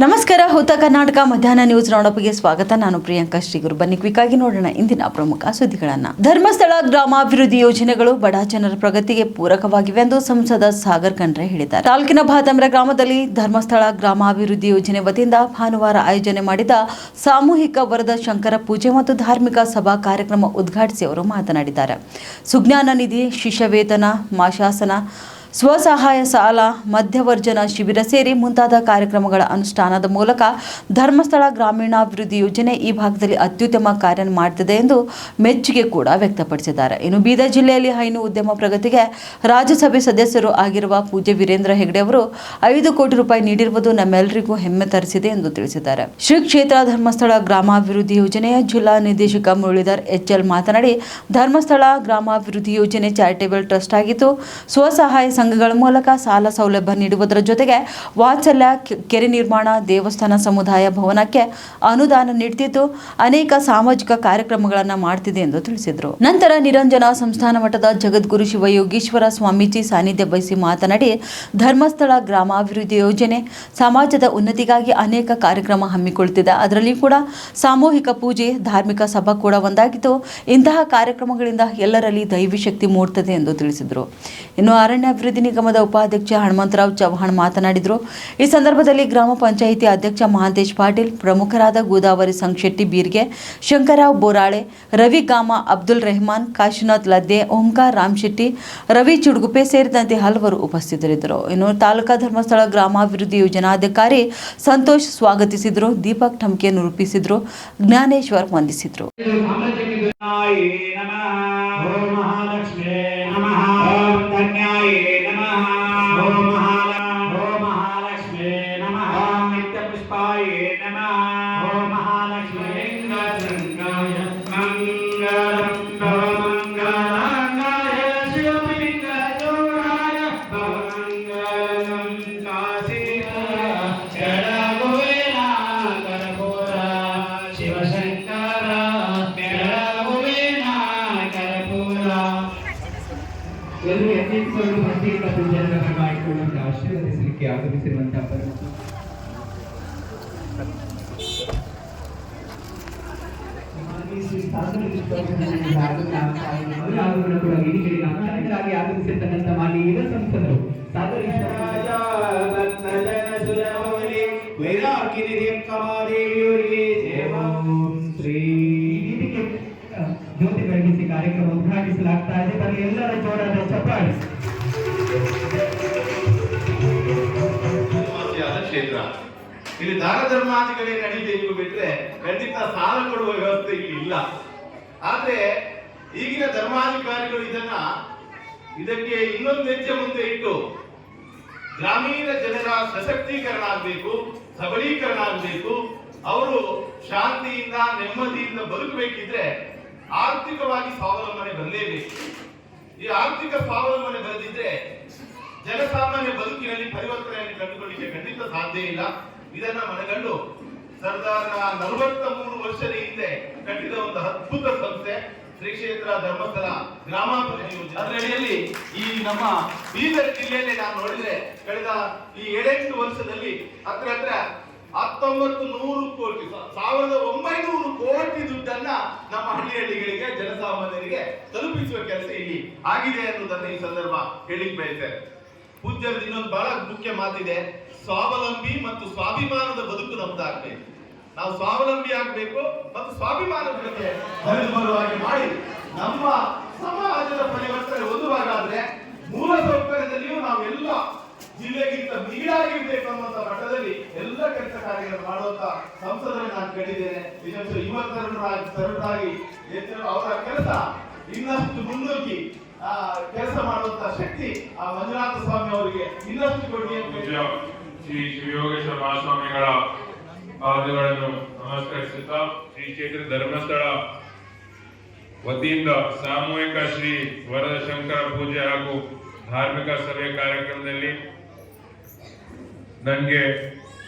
ನಮಸ್ಕಾರ. ಹೊತ್ತ ಕರ್ನಾಟಕ ಮಧ್ಯಾಹ್ನ ನ್ಯೂಸ್ ರೌಂಡಪ್ಗೆ ಸ್ವಾಗತ. ನಾನು ಪ್ರಿಯಾಂಕಾ ಶ್ರೀಗುರು. ಬನ್ನಿ ಕ್ವಿಕ್ ಆಗಿ ನೋಡೋಣ ಇಂದಿನ ಪ್ರಮುಖ ಸುದ್ದಿಗಳನ್ನ. ಧರ್ಮಸ್ಥಳ ಗ್ರಾಮಾಭಿವೃದ್ಧಿ ಯೋಜನೆಗಳು ಬಡ ಜನರ ಪ್ರಗತಿಗೆ ಪೂರಕವಾಗಿವೆ ಎಂದು ಸಂಸದ ಸಾಗರ್ ಖಂಡ್ರೆ ಹೇಳಿದ್ದಾರೆ. ತಾಲೂಕಿನ ಬಾತಂಬ್ರ ಗ್ರಾಮದಲ್ಲಿ ಧರ್ಮಸ್ಥಳ ಗ್ರಾಮಾಭಿವೃದ್ಧಿ ಯೋಜನೆ ವತಿಯಿಂದ ಭಾನುವಾರ ಆಯೋಜನೆ ಮಾಡಿದ ಸಾಮೂಹಿಕ ವರದ ಶಂಕರ ಪೂಜೆ ಮತ್ತು ಧಾರ್ಮಿಕ ಸಭಾ ಕಾರ್ಯಕ್ರಮ ಉದ್ಘಾಟಿಸಿ ಅವರು ಮಾತನಾಡಿದ್ದಾರೆ. ಸುಜ್ಞಾನ ನಿಧಿ, ಶಿಷ್ಯವೇತನ, ಮಾಶಾಸನ, ಸ್ವಸಹಾಯ ಸಾಲ, ಮಧ್ಯವರ್ಜನ ಶಿಬಿರ ಸೇರಿ ಮುಂತಾದ ಕಾರ್ಯಕ್ರಮಗಳ ಅನುಷ್ಠಾನದ ಮೂಲಕ ಧರ್ಮಸ್ಥಳ ಗ್ರಾಮೀಣಾಭಿವೃದ್ಧಿ ಯೋಜನೆ ಈ ಭಾಗದಲ್ಲಿ ಅತ್ಯುತ್ತಮ ಕಾರ್ಯ ಮಾಡುತ್ತಿದೆ ಎಂದು ಮೆಚ್ಚುಗೆ ಕೂಡ ವ್ಯಕ್ತಪಡಿಸಿದ್ದಾರೆ. ಇನ್ನು ಬೀದರ್ ಜಿಲ್ಲೆಯಲ್ಲಿ ಹೈನು ಉದ್ಯಮ ಪ್ರಗತಿಗೆ ರಾಜ್ಯಸಭೆ ಸದಸ್ಯರು ಆಗಿರುವ ಪೂಜ್ಯ ವೀರೇಂದ್ರ ಹೆಗ್ಡೆ ಅವರು 5 ಕೋಟಿ ರೂಪಾಯಿ ನೀಡಿರುವುದು ನಮ್ಮೆಲ್ಲರಿಗೂ ಹೆಮ್ಮೆ ತರಿಸಿದೆ ಎಂದು ತಿಳಿಸಿದ್ದಾರೆ. ಶ್ರೀ ಕ್ಷೇತ್ರ ಧರ್ಮಸ್ಥಳ ಗ್ರಾಮಾಭಿವೃದ್ಧಿ ಯೋಜನೆಯ ಜಿಲ್ಲಾ ನಿರ್ದೇಶಕ ಮುರಳೀಧರ್ ಎಚ್ಎಲ್ ಮಾತನಾಡಿ, ಧರ್ಮಸ್ಥಳ ಗ್ರಾಮಾಭಿವೃದ್ಧಿ ಯೋಜನೆ ಚಾರಿಟೇಬಲ್ ಟ್ರಸ್ಟ್ ಆಗಿದ್ದು ಸ್ವಸಹಾಯ ಸಂಘಗಳ ಮೂಲಕ ಸಾಲ ಸೌಲಭ್ಯ ನೀಡುವುದರ ಜೊತೆಗೆ ವಾತ್ಸಲ್ಯ ಕೆರೆ ನಿರ್ಮಾಣ, ದೇವಸ್ಥಾನ, ಸಮುದಾಯ ಭವನಕ್ಕೆ ಅನುದಾನ ನೀಡುತ್ತಿದ್ದು ಅನೇಕ ಸಾಮಾಜಿಕ ಕಾರ್ಯಕ್ರಮಗಳನ್ನು ಮಾಡುತ್ತಿದೆ ಎಂದು ತಿಳಿಸಿದರು. ನಂತರ ನಿರಂಜನ ಸಂಸ್ಥಾನ ಮಠದ ಜಗದ್ಗುರು ಶಿವಯೋಗೀಶ್ವರ ಸ್ವಾಮೀಜಿ ಸಾನ್ನಿಧ್ಯ ವಹಿಸಿ ಮಾತನಾಡಿ, ಧರ್ಮಸ್ಥಳ ಗ್ರಾಮಾಭಿವೃದ್ಧಿ ಯೋಜನೆ ಸಮಾಜದ ಉನ್ನತಿಗಾಗಿ ಅನೇಕ ಕಾರ್ಯಕ್ರಮ ಹಮ್ಮಿಕೊಳ್ಳುತ್ತಿದೆ. ಅದರಲ್ಲಿ ಕೂಡ ಸಾಮೂಹಿಕ ಪೂಜೆ, ಧಾರ್ಮಿಕ ಸಭಾ ಕೂಡ ಒಂದಾಗಿದ್ದು ಇಂತಹ ಕಾರ್ಯಕ್ರಮಗಳಿಂದ ಎಲ್ಲರಲ್ಲಿ ದೈವಿ ಶಕ್ತಿ ಮೂಡುತ್ತದೆ ಎಂದು ತಿಳಿಸಿದರು. ಇನ್ನು ಅರಣ್ಯ ಅಭಿವೃದ್ಧಿ ನಿಗಮದ ಉಪಾಧ್ಯಕ್ಷ ಹನುಮಂತರಾವ್ ಚೌಹಾಣ್ ಮಾತನಾಡಿದರು. ಈ ಸಂದರ್ಭದಲ್ಲಿ ಗ್ರಾಮ ಪಂಚಾಯಿತಿ ಅಧ್ಯಕ್ಷ ಮಹಾಂತೇಶ್ ಪಾಟೀಲ್, ಪ್ರಮುಖರಾದ ಗೋದಾವರಿ ಸಂಶೆಟ್ಟಿ ಬೀರ್ಗೆ, ಶಂಕರರಾವ್ ಬೋರಾಳೆ, ರವಿ ಗಾಮ, ಅಬ್ದುಲ್ ರೆಹಮಾನ್, ಕಾಶಿನಾಥ್ ಲದ್ದೆ, ಓಂಕಾರ ರಾಮಶೆಟ್ಟಿ, ರವಿ ಚುಡುಗುಪ್ಪೆ ಸೇರಿದಂತೆ ಹಲವರು ಉಪಸ್ಥಿತರಿದ್ದರು. ಇನ್ನು ತಾಲೂಕಾ ಧರ್ಮಸ್ಥಳ ಗ್ರಾಮಾಭಿವೃದ್ಧಿ ಯೋಜನಾಧಿಕಾರಿ ಸಂತೋಷ್ ಸ್ವಾಗತಿಸಿದರು. ದೀಪಕ್ ಠಮ್ಕೆಯನ್ನು ರೂಪಿಸಿದರು. ಜ್ಞಾನೇಶ್ವರ್ ವಂದಿಸಿದರು. ಆಶೀರ್ವದಿಸಲಿಕ್ಕೆ ಆಗಮಿಸಿರುವಂತಹ ಆಗಮಿಸಿರ್ತಕ್ಕಂಥ ಮಾನ್ಯ ಯುವ ಸಂಸದರು ಜ್ಯೋತಿ ಬೆಳಗಿಸಿ ಕಾರ್ಯಕ್ರಮ ಉದ್ಘಾಟಿಸಲಾಗ್ತಾ ಇದೆ. ತಮಗೆ ಎಲ್ಲರ ಜೋರಾದ ಚಪ್ಪಾಳೆ. ಕ್ಷೇತ್ರ ಇಲ್ಲಿ ದಾನ ಧರ್ಮಾದಿಗಳೇ ನಡೀತೆ ನೀವು ಬಿಟ್ರೆ ಖಂಡಿತ ಸಾಲ ಕೊಡುವ ವ್ಯವಸ್ಥೆ ಇಲ್ಲಿ ಇಲ್ಲ. ಆದ್ರೆ ಈಗಿನ ಧರ್ಮಾಧಿಕಾರಿಗಳು ಇದಕ್ಕೆ ಇನ್ನೊಂದು ಹೆಜ್ಜೆ ಮುಂದೆ ಇಟ್ಟು ಗ್ರಾಮೀಣ ಜನರ ಸಶಕ್ತೀಕರಣ ಆಗಬೇಕು, ಸಬಲೀಕರಣ ಆಗಬೇಕು. ಅವರು ಶಾಂತಿಯಿಂದ ನೆಮ್ಮದಿಯಿಂದ ಬದುಕಬೇಕಿದ್ರೆ ಆರ್ಥಿಕವಾಗಿ ಸ್ವಾವಲಂಬನೆ ಬರಲೇಬೇಕು. ಈ ಆರ್ಥಿಕ ಸ್ವಾವಲಂಬನೆ ಬರದಿದ್ರೆ ಜನಸಾಮಾನ್ಯ ಬದುಕಿನಲ್ಲಿ ಪರಿವರ್ತನೆಯನ್ನು ಕಂಡುಕೊಳ್ಳಿಕ್ಕೆ ಖಂಡಿತ ಸಾಧ್ಯ ಇಲ್ಲ. ಇದನ್ನ ಮನಗಂಡು ಸರ್ದಾರನ 43 ವರ್ಷದ ಹಿಂದೆ ಕಟ್ಟಿದ ಒಂದು ಅದ್ಭುತ ಸಂಸ್ಥೆ ಶ್ರೀ ಕ್ಷೇತ್ರ ಧರ್ಮಸ್ಥಳ ಗ್ರಾಮಾಭಿವೃದ್ಧಿ ಯೋಜನೆ. ಅದರಡಿಯಲ್ಲಿ ಈ ನಮ್ಮ ಬೀದರ್ ಜಿಲ್ಲೆಯಲ್ಲಿ ನಾನು ನೋಡಿದ್ರೆ ಕಳೆದ ಈ 7-8 ವರ್ಷದಲ್ಲಿ ಹತ್ರ 1900 ಕೋಟಿ 1900 ಕೋಟಿ ದುಡ್ಡನ್ನ ನಮ್ಮ ಹಳ್ಳಿಗಳಿಗೆ ಜನಸಾಮಾನ್ಯರಿಗೆ ತಲುಪಿಸುವ ಕೆಲಸ ಇಲ್ಲಿ ಆಗಿದೆ ಅನ್ನೋದನ್ನ ಈ ಸಂದರ್ಭ ಹೇಳಿಕ್ ಬಯಸ್ತೇನೆ. ಪೂಜ್ಯರ ಇನ್ನೊಂದು ಬಹಳ ಮುಖ್ಯ ಮಾತಿದೆ, ಸ್ವಾವಲಂಬಿ ಮತ್ತು ಸ್ವಾಭಿಮಾನದ ಬದುಕು ನಮ್ದಾಗಬೇಕು. ನಾವು ಸ್ವಾವಲಂಬಿ ಆಗಬೇಕು ಮತ್ತು ಸ್ವಾಭಿಮಾನದ ಬಗ್ಗೆ ಬರುವಾಗಿ ಮಾಡಿ ನಮ್ಮ ಸಮಾಜದ ಪರಿವರ್ತನೆ ಒಂದು ಭಾಗ ಆದ್ರೆ ಮೂಲ ಸೌಕರ್ಯದಲ್ಲಿಯೂ ನಾವೆಲ್ಲ ಜಿಲ್ಲೆಗಿಂತ ಮೀರಾಗಿರ್ಬೇಕು ಅನ್ನುವಂತ ಮಟ್ಟದಲ್ಲಿ ಎಲ್ಲ ಕೆಲಸ ಕಾರ್ಯಗಳನ್ನು ಮಾಡುವಂತ ಸಂಸದರನ್ನು ನಾನು ಕಂಡಿದ್ದೇನೆ. ವಿಶೇಷ ಯುವ ತರುಣರಾಗಿ ಅವರ ಕೆಲಸ ಇನ್ನಷ್ಟು ಮುನ್ನೂಕಿ ಕೆಲಸ ಮಾಡುವಂತ ಶಕ್ತಿ ಆ ಮಂಜುನಾಥ ಸ್ವಾಮಿ ಅವರಿಗೆ ಇನ್ನಷ್ಟು ಕೊಡಿ ಅಂತ ಶ್ರೀ ಶಿವಯೋಗೇಶ್ವರ ಮಹಾಸ್ವಾಮಿಗಳ ಪಾದಗಳನ್ನು ನಮಸ್ಕರಿಸುತ್ತಾ ಶ್ರೀ ಕ್ಷೇತ್ರ ಧರ್ಮಸ್ಥಳ ವತಿಯಿಂದ ಸಾಮೂಹಿಕ ಶ್ರೀ ವರದ ಶಂಕರ ಪೂಜೆ ಹಾಗೂ ಧಾರ್ಮಿಕ ಸಭೆ ಕಾರ್ಯಕ್ರಮದಲ್ಲಿ ನನಗೆ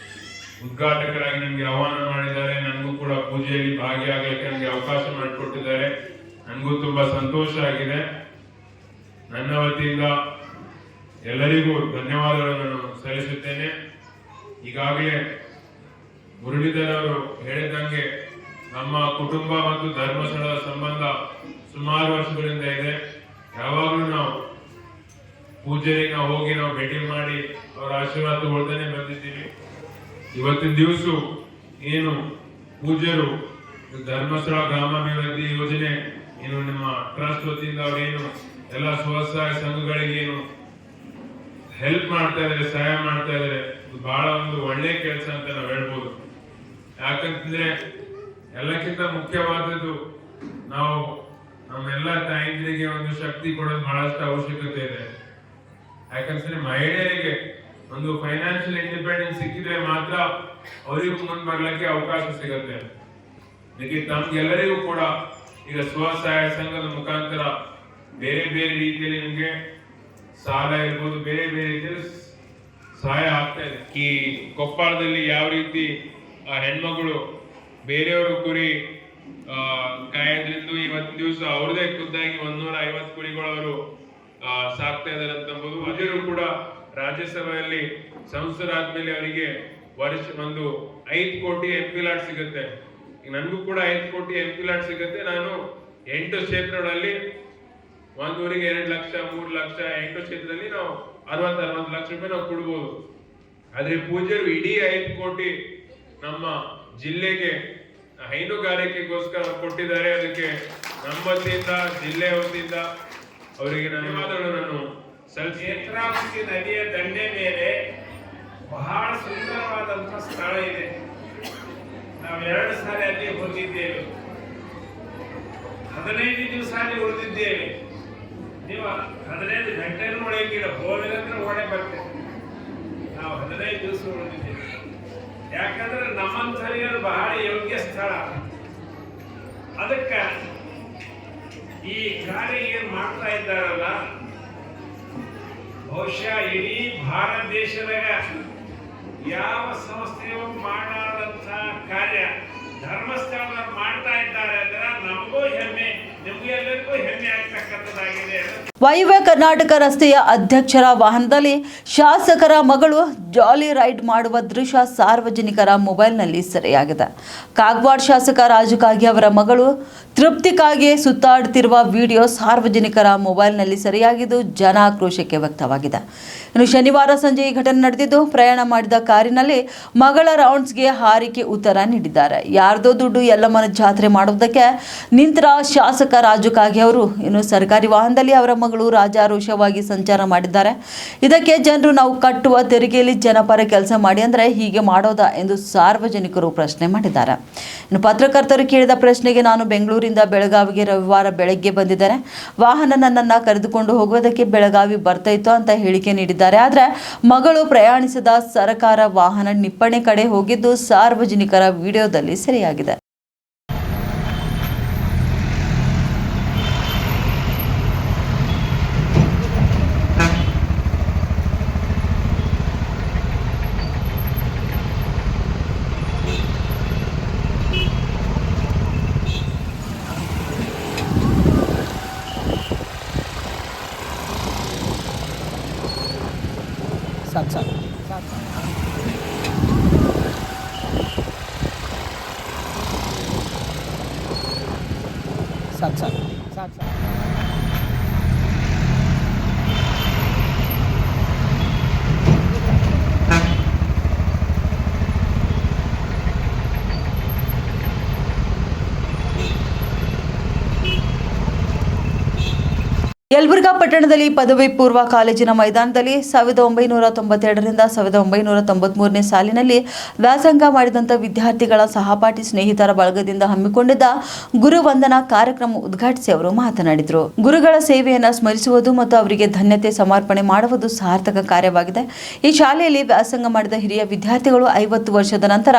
ಉದ್ಘಾಟಕರಾಗಿ ನನಗೆ ಆಹ್ವಾನ ಮಾಡಿದ್ದಾರೆ. ನನಗೂ ಕೂಡ ಪೂಜೆಯಲ್ಲಿ ಭಾಗಿಯಾಗಲಿಕ್ಕೆ ನನಗೆ ಅವಕಾಶ ಮಾಡಿಕೊಟ್ಟಿದ್ದಾರೆ. ನನಗೂ ತುಂಬಾ ಸಂತೋಷ ಆಗಿದೆ. ನನ್ನ ವತಿಯಿಂದ ಎಲ್ಲರಿಗೂ ಧನ್ಯವಾದಗಳನ್ನು ಸಲ್ಲಿಸುತ್ತೇನೆ. ಈಗಾಗಲೇ ಮುರಳೀಧರ್ ಅವರು ಹೇಳಿದಂಗೆ ನಮ್ಮ ಕುಟುಂಬ ಮತ್ತು ಧರ್ಮಸ್ಥಳದ ಸಂಬಂಧ ಸುಮಾರು ವರ್ಷಗಳಿಂದ ಇದೆ. ಯಾವಾಗಲೂ ನಾವು ಪೂಜೆಗೆ ಹೋಗಿ ನಾವು ಭೇಟಿ ಮಾಡಿ ಅವರ ಆಶೀರ್ವಾದ ತಗೊಳ್ತಾನೆ ಬಂದಿದ್ದೀವಿ. ಇವತ್ತಿನ ದಿವಸ ಏನು ಪೂಜ್ಯರು ಧರ್ಮಸ್ಥಳ ಗ್ರಾಮಾಭಿವೃದ್ಧಿ ಯೋಜನೆ ಏನು ನಿಮ್ಮ ಟ್ರಸ್ಟ್ ವತಿಯಿಂದ ಅವರೇನು ಎಲ್ಲ ಸ್ವಸಹಾಯ ಸಂಘಗಳಿಗೆ ಏನು ಹೆಲ್ಪ್ ಮಾಡ್ತಾ ಇದಾರೆ, ಸಹಾಯ ಮಾಡ್ತಾ ಇದಾರೆ, ಇದು ಬಹಳ ಒಂದು ಒಳ್ಳೆ ಕೆಲಸ ಅಂತ ನಾವು ಹೇಳ್ಬೋದು. ಯಾಕಂತಂದ್ರೆ ಎಲ್ಲಕ್ಕಿಂತ ಮುಖ್ಯವಾದದ್ದು ನಾವು ನಮ್ಮೆಲ್ಲ ತಾಯಂದಿರಿಗೆ ಒಂದು ಶಕ್ತಿ ಕೊಡೋದು ಬಹಳಷ್ಟು ಅವಶ್ಯಕತೆ ಇದೆ. ಯಾಕಂದ್ರೆ ಮಹಿಳೆಯರಿಗೆ ಒಂದು ಫೈನಾನ್ಷಿಯಲ್ ಇಂಡಿಪೆಂಡೆನ್ಸ್ ಸಿಕ್ಕಿದ್ರೆ ಮಾತ್ರ ಅವರಿಗೂ ಮುಂದೆ ಬರ್ಲಿಕ್ಕೆ ಅವಕಾಶ ಸಿಗುತ್ತೆ. ಇದಕ್ಕೆ ತಮ್ಗೆಲ್ಲರಿಗೂ ಕೂಡ ಈಗ ಸ್ವಸಹಾಯ ಸಂಘದ ಮುಖಾಂತರ ಬೇರೆ ಬೇರೆ ರೀತಿಯಲ್ಲಿ ನಿಮ್ಗೆ ಸಾಲ ಇರ್ಬೋದು, ಬೇರೆ ಬೇರೆ ರೀತಿಯಲ್ಲಿ ಸಹಾಯ ಆಗ್ತಾ ಇದೆ. ಈ ಕೊಪ್ಪಳದಲ್ಲಿ ಯಾವ ರೀತಿ ಹೆಣ್ಮಗಳು ಬೇರೆಯವರು ಕುರಿ ಕಾಯೋದ್ರಿಂದ ಇವತ್ತಿನ ದಿವಸ ಅವ್ರದೇ ಖುದ್ದಾಗಿ 150 ಕುರಿಗಳು ಅವರು ಸಾಕ್ತಾ ಇದ್ದಾರೆ ಅಂತ ಅಂಬೋದು. ಅದರೂ ಕೂಡ ರಾಜ್ಯಸಭೆಯಲ್ಲಿ ಸಂಸದರಾದ್ಮೇಲೆ ಅವರಿಗೆ ವರ್ಷ ಒಂದು 5 ಕೋಟಿ MP ಲಾಟ್ ಸಿಗುತ್ತೆ. ನನಗೂ ಕೂಡ 5 ಕೋಟಿ MP ಲಾಟ್ ಸಿಗುತ್ತೆ. ನಾನು 8 ಕ್ಷೇತ್ರಗಳಲ್ಲಿ 1 ಊರಿಗೆ 2 ಲಕ್ಷ 3 ಲಕ್ಷ 8 ಕ್ಷೇತ್ರದಲ್ಲಿ ನಾವು 60 ಲಕ್ಷ ರೂಪಾಯಿ ನಾವು ಕೊಡ್ಬೋದು. ಆದ್ರೆ ಪೂಜ್ಯರು ಇಡೀ 5 ಕೋಟಿ ನಮ್ಮ ಜಿಲ್ಲೆಗೆ ಹೈನುಗಾರಿಕೆಗೋಸ್ಕರ ಕೊಟ್ಟಿದ್ದಾರೆ. ಅದಕ್ಕೆ ನಮ್ಮ ವತಿಯಿಂದ ಜಿಲ್ಲೆ ವತಿಯಿಂದ ಅವರಿಗೆ ಧನ್ಯವಾದಗಳು ನಾನು ನೇತ್ರಾವತಿ ನದಿಯ ದಂಡೆ ಮೇಲೆ ಬಹಳ ಸುಂದರವಾದಂತಹ ಸ್ಥಳ ಇದೆ. ನಾವು 2 ಸಾರಿ ಅಲ್ಲಿ ಹೋಗಿದ್ದೇವೆ. 15 ದಿವಸ ಅಲ್ಲಿ ಉಳಿದಿದ್ದೇವೆ. ನೀವು 15 ಗಂಟೆನೂ ಒಳಗಿಲ್ಲ, ಹೋಗಿದ್ರೆ ಒಡೆ ಬರ್ತೇವೆ. ನಾವು 15 ದಿವಸ ಉಳಿದಿದ್ದೇವೆ. ಯಾಕಂದ್ರೆ ನಮ್ಮಂಥವರಿಗೆ ಬಹಳ ಯೋಗ್ಯ ಸ್ಥಳ. ಅದಕ್ಕೆ ಈ ಕಾರ್ಯ ಏನ್ ಮಾಡ್ತಾ ಇದ್ದಾರಲ್ಲ, ಬಹುಶಃ ಇಡೀ ಭಾರತ ದೇಶದಾಗ ಯಾವ ಸಂಸ್ಥೆಯು ಮಾಡಾದಂತ ಕಾರ್ಯ ಧರ್ಮಸ್ಥಳ ಮಾಡ್ತಾ ಇದ್ದಾರೆ ಅಂದ್ರೆ ನಮಗೂ ಹೆಮ್ಮೆ, ನಿಮಗೂ ಎಲ್ಲರಿಗೂ ಹೆಮ್ಮೆ ಆಗ್ತಕ್ಕಂಥದ್ದಾಗಿದೆ. ವಾಯುವ್ಯ ಕರ್ನಾಟಕ ರಸ್ತೆಯ ಅಧ್ಯಕ್ಷರ ವಾಹನದಲ್ಲಿ ಶಾಸಕರ ಮಗಳು ಜಾಲಿ ರೈಡ್ ಮಾಡುವ ದೃಶ್ಯ ಸಾರ್ವಜನಿಕರ ಮೊಬೈಲ್ನಲ್ಲಿ ಸೆರೆಯಾಗಿದೆ. ಕಾಗವಾಡ ಶಾಸಕ ರಾಜು ಕಾಗೆ ಅವರ ಮಗಳು ತೃಪ್ತಿಗಾಗಿ ಸುತ್ತಾಡುತ್ತಿರುವ ವಿಡಿಯೋ ಸಾರ್ವಜನಿಕರ ಮೊಬೈಲ್ನಲ್ಲಿ ಸೆರೆಯಾಗಿದ್ದು ಜನಾಕ್ರೋಶಕ್ಕೆ ವ್ಯಕ್ತವಾಗಿದೆ. ಇನ್ನು ಶನಿವಾರ ಸಂಜೆ ಈ ಘಟನೆ ನಡೆದಿದ್ದು, ಪ್ರಯಾಣ ಮಾಡಿದ ಕಾರಿನಲ್ಲಿ ಮಗಳ ರೌಂಡ್ಸ್ಗೆ ಹಾರಿಕೆ ಉತ್ತರ ನೀಡಿದ್ದಾರೆ. ಯಾರ್ದೋ ದುಡ್ಡು ಯಲ್ಲಮ್ಮನ ಜಾತ್ರೆ ಮಾಡುವುದಕ್ಕೆ ನಿಂತರ ಶಾಸಕ ರಾಜು ಕಾಗೆ ಅವರು ಇನ್ನು ಸರ್ಕಾರಿ ವಾಹನದಲ್ಲಿ ಅವರ ಮಗಳು ರಾಜಾರೋಷವಾಗಿ ಸಂಚಾರ ಮಾಡಿದ್ದಾರೆ. ಇದಕ್ಕೆ ಜನರು ನಾವು ಕಟ್ಟುವ ತೆರಿಗೆಯಲ್ಲಿ ಜನಪರ ಕೆಲಸ ಮಾಡಿ ಅಂದರೆ ಹೀಗೆ ಮಾಡೋದಾ ಎಂದು ಸಾರ್ವಜನಿಕರು ಪ್ರಶ್ನೆ ಮಾಡಿದ್ದಾರೆ. ಇನ್ನು ಪತ್ರಕರ್ತರು ಕೇಳಿದ ಪ್ರಶ್ನೆಗೆ ನಾನು ಬೆಂಗಳೂರಿಂದ ಬೆಳಗಾವಿಗೆ ರವಿವಾರ ಬೆಳಗ್ಗೆ ಬಂದಿದ್ದೇನೆ, ವಾಹನ ನನ್ನನ್ನು ಕರೆದುಕೊಂಡು ಹೋಗುವುದಕ್ಕೆ ಬೆಳಗಾವಿ ಬರ್ತಾ ಇತ್ತು ಅಂತ ಹೇಳಿಕೆ ನೀಡಿದ್ದಾರೆ. ಆದರೆ ಮಗಳು ಪ್ರಯಾಣಿಸಿದ ಸರ್ಕಾರ ವಾಹನ ನಿಪ್ಪಣೆ ಕಡೆ ಹೋಗಿದ್ದು ಸಾರ್ವಜನಿಕರ ವಿಡಿಯೋದಲ್ಲಿ ಸೆರೆಯಾಗಿದೆ. ಯಲಬುರ್ಗಾ ಪಟ್ಟಣದಲ್ಲಿ ಪದವಿ ಪೂರ್ವ ಕಾಲೇಜಿನ ಮೈದಾನದಲ್ಲಿ 1992ರಿಂದ 1993ನೇ ಸಾಲಿನಲ್ಲಿ ವ್ಯಾಸಂಗ ಮಾಡಿದಂಥ ವಿದ್ಯಾರ್ಥಿಗಳ ಸಹಪಾಠಿ ಸ್ನೇಹಿತರ ಬಳಗದಿಂದ ಹಮ್ಮಿಕೊಂಡಿದ್ದ ಗುರುವಂದನಾ ಕಾರ್ಯಕ್ರಮ ಉದ್ಘಾಟಿಸಿ ಅವರು ಮಾತನಾಡಿದರು. ಗುರುಗಳ ಸೇವೆಯನ್ನು ಸ್ಮರಿಸುವುದು ಮತ್ತು ಅವರಿಗೆ ಧನ್ಯತೆ ಸಮರ್ಪಣೆ ಮಾಡುವುದು ಸಾರ್ಥಕ ಕಾರ್ಯವಾಗಿದೆ. ಈ ಶಾಲೆಯಲ್ಲಿ ವ್ಯಾಸಂಗ ಮಾಡಿದ ಹಿರಿಯ ವಿದ್ಯಾರ್ಥಿಗಳು 50 ವರ್ಷದ ನಂತರ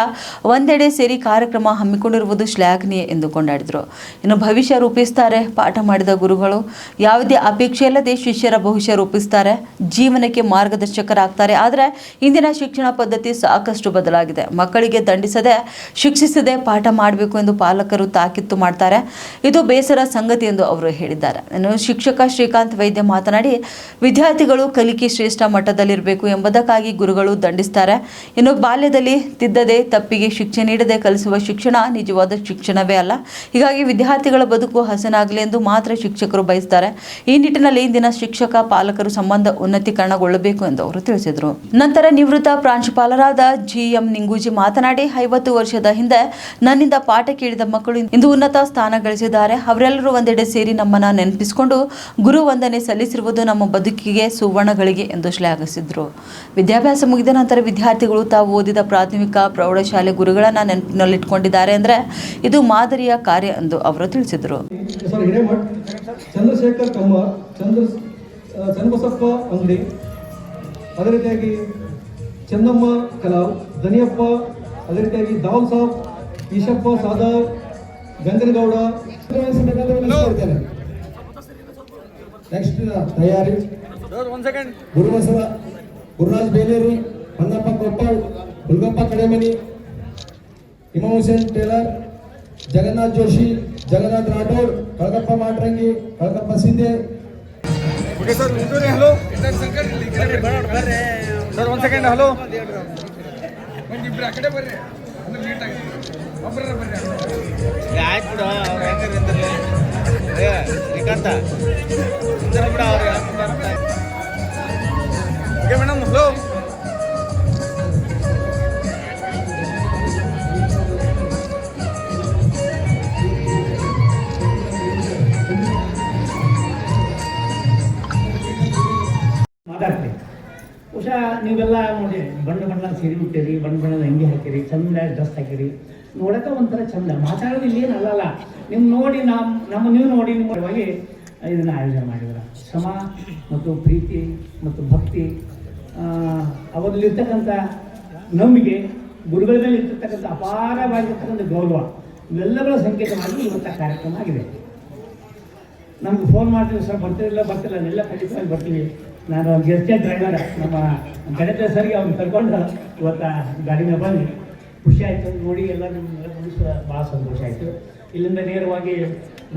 ಒಂದೆಡೆ ಸೇರಿ ಕಾರ್ಯಕ್ರಮ ಹಮ್ಮಿಕೊಂಡಿರುವುದು ಶ್ಲಾಘನೀಯ ಎಂದು ಕೊಂಡಾಡಿದರು. ಇನ್ನು ಭವಿಷ್ಯ ರೂಪಿಸುತ್ತಾರೆ. ಪಾಠ ಮಾಡಿದ ಗುರುಗಳು ಯಾವುದೇ ಅಪೇಕ್ಷೆಯಲ್ಲದೆ ಶಿಷ್ಯರ ಭವಿಷ್ಯ ರೂಪಿಸ್ತಾರೆ, ಜೀವನಕ್ಕೆ ಮಾರ್ಗದರ್ಶಕರಾಗ್ತಾರೆ. ಆದರೆ ಇಂದಿನ ಶಿಕ್ಷಣ ಪದ್ಧತಿ ಸಾಕಷ್ಟು ಬದಲಾಗಿದೆ. ಮಕ್ಕಳಿಗೆ ದಂಡಿಸದೆ ಶಿಕ್ಷಿಸದೆ ಪಾಠ ಮಾಡಬೇಕು ಎಂದು ಪಾಲಕರು ತಾಕೀತು ಮಾಡ್ತಾರೆ. ಇದು ಬೇಸರ ಸಂಗತಿ ಎಂದು ಅವರು ಹೇಳಿದ್ದಾರೆ. ಇನ್ನು ಶಿಕ್ಷಕ ಶ್ರೀಕಾಂತ್ ವೈದ್ಯ ಮಾತನಾಡಿ, ವಿದ್ಯಾರ್ಥಿಗಳು ಕಲಿಕೆ ಶ್ರೇಷ್ಠ ಮಟ್ಟದಲ್ಲಿರಬೇಕು ಎಂಬುದಕ್ಕಾಗಿ ಗುರುಗಳು ದಂಡಿಸ್ತಾರೆ. ಇನ್ನು ಬಾಲ್ಯದಲ್ಲಿ ತಿದ್ದದೆ ತಪ್ಪಿಗೆ ಶಿಕ್ಷೆ ನೀಡದೆ ಕಲಿಸುವ ಶಿಕ್ಷಣ ನಿಜವಾದ ಶಿಕ್ಷಣವೇ ಅಲ್ಲ. ಹೀಗಾಗಿ ವಿದ್ಯಾರ್ಥಿಗಳ ಬದುಕು ಹಸನಾಗಲಿ ಎಂದು ಮಾತ್ರ ಶಿಕ್ಷಕರು ಬಯಸ್ತಾರೆ. ಈ ನಿಟ್ಟಿನಲ್ಲಿ ಇಂದಿನ ಶಿಕ್ಷಕ ಪಾಲಕರು ಸಂಬಂಧ ಉನ್ನತೀಕರಣಗೊಳ್ಳಬೇಕು ಎಂದು ಅವರು ತಿಳಿಸಿದರು. ನಂತರ ನಿವೃತ್ತ ಪ್ರಾಂಶುಪಾಲರಾದ GM ನಿಂಗೂಜಿ ಮಾತನಾಡಿ, 50 ವರ್ಷದ ಹಿಂದೆ ನನ್ನಿಂದ ಪಾಠ ಕೇಳಿದ ಮಕ್ಕಳು ಇಂದು ಉನ್ನತ ಸ್ಥಾನ ಗಳಿಸಿದ್ದಾರೆ. ಅವರೆಲ್ಲರೂ ಒಂದೆಡೆ ಸೇರಿ ನಮ್ಮನ್ನ ನೆನಪಿಸಿಕೊಂಡು ಗುರು ವಂದನೆ ಸಲ್ಲಿಸಿರುವುದು ನಮ್ಮ ಬದುಕಿಗೆ ಸುವರ್ಣಗಳಿಗೆ ಎಂದು ಶ್ಲಾಘಿಸಿದರು. ವಿದ್ಯಾಭ್ಯಾಸ ಮುಗಿದ ನಂತರ ವಿದ್ಯಾರ್ಥಿಗಳು ತಾವು ಓದಿದ ಪ್ರಾಥಮಿಕ ಪ್ರೌಢಶಾಲೆ ಗುರುಗಳನ್ನ ನೆನಪಿನಲ್ಲಿಟ್ಕೊಂಡಿದ್ದಾರೆ ಅಂದರೆ ಇದು ಮಾದರಿಯ ಕಾರ್ಯ ಎಂದು ಅವರು ತಿಳಿಸಿದರು. ಹಿರೇಮಠ್, ಚಂದ್ರಶೇಖರ್ ಕಮ್ಮಾರ್, ಚನ್ನಬಸಪ್ಪ ಅಂಗಡಿ, ಅದೇ ರೀತಿಯಾಗಿ ಚೆನ್ನಮ್ಮ ಕಲಾವ್, ದನಿಯಪ್ಪ, ಅದೇ ರೀತಿಯಾಗಿ ದಾವಲ್ ಸಾಬ್, ಈಶಪ್ಪ ಸಾದಾರ್, ಗಂಗನಗೌಡ. ನೆಕ್ಸ್ಟ್ ತಯಾರಿ Gurubasava, Gururaj Beleri, Honnappa Koppal, Hulgappa Kademani, Imam Hussain Tailor, Jagannath Joshi, Jagannath Rathod, Kalagappa Matrangi, Kalagappa Shinde. Hello sir, ಒಂದು ಸೆಕೆಂಡ್. ಹಲೋ, ಒಂದಿಬ್ರು ಆ ಕಡೆ ಬರ್ರಿ, ಅಂದ್ರೆ ಲೇಟ್ ಆಗಿದೆ. ಒಬ್ಬರ ಬರ್ರಿ, ಆಯ್ತು ಬಿಡು. ಅವ್ರು ಹೆಂಗಿರ್ತಾರೆ ಶ್ರೀಕಾಂತ ಬಿಡ ಅವ್ರಿಗೆ. Okay madam. ಹಲೋ, ಮಾತಾಡ್ತೀವಿ. ಬಹುಶಃ ನೀವೆಲ್ಲ ನೋಡಿ ಬಣ್ಣ ಸೀರೆ ಬಿಟ್ಟಿರಿ, ಬಣ್ಣದ ಅಂಗಿ ಹಾಕಿರಿ, ಚಂದ ಡ್ರೆಸ್ ಹಾಕಿರಿ, ನೋಡಕ್ಕೆ ಒಂಥರ ಚಂದ. ಮಾತಾಡೋದು ಇಲ್ಲಿ ಏನು ಅಲ್ಲಲ್ಲ, ನೀವು ನೋಡಿ ನೀವು ನೋಡಿ ನಿಮ್ಮವಾಗಿ ಇದನ್ನು ಆಯೋಜನೆ ಮಾಡಿದ್ರು. ಶ್ರಮ ಮತ್ತು ಪ್ರೀತಿ ಮತ್ತು ಭಕ್ತಿ, ಅವರಲ್ಲಿರ್ತಕ್ಕಂಥ ನಂಬಿಕೆ, ಗುರುಗಳ ಮೇಲೆ ಇರ್ತಕ್ಕಂಥ ಅಪಾರವಾಗಿರ್ತಕ್ಕಂಥ ಗೌರವ, ಇವೆಲ್ಲಗಳ ಸಂಕೇತವಾಗಿ ಇವತ್ತ ಕಾರ್ಯಕ್ರಮ ಆಗಿದೆ. ನಮ್ಗೆ ಫೋನ್ ಮಾಡ್ತೀವಿ, ಸರ್ ಬರ್ತಿರಲಿಲ್ಲ ಎಲ್ಲ ಖಂಡಿತವಾಗಿ ಬರ್ತೀವಿ. ನಾನು ಗೆಸ್ಟ್ ಡ್ರೈವರ್ ನಮ್ಮ ಗಣೇಶ ಸರ್ಗೆ ಅವ್ನು ಕರ್ಕೊಂಡು ಇವತ್ತು ಗಾಡಿನ ಬಂದು ಖುಷಿ ಆಯಿತು ನೋಡಿ. ಎಲ್ಲ ನಿಮ್ಮೆಲ್ಲ ಮುಗಿಸುವ ಭಾಳ ಸಂತೋಷ ಆಯಿತು. ಇಲ್ಲಿಂದ ನೇರವಾಗಿ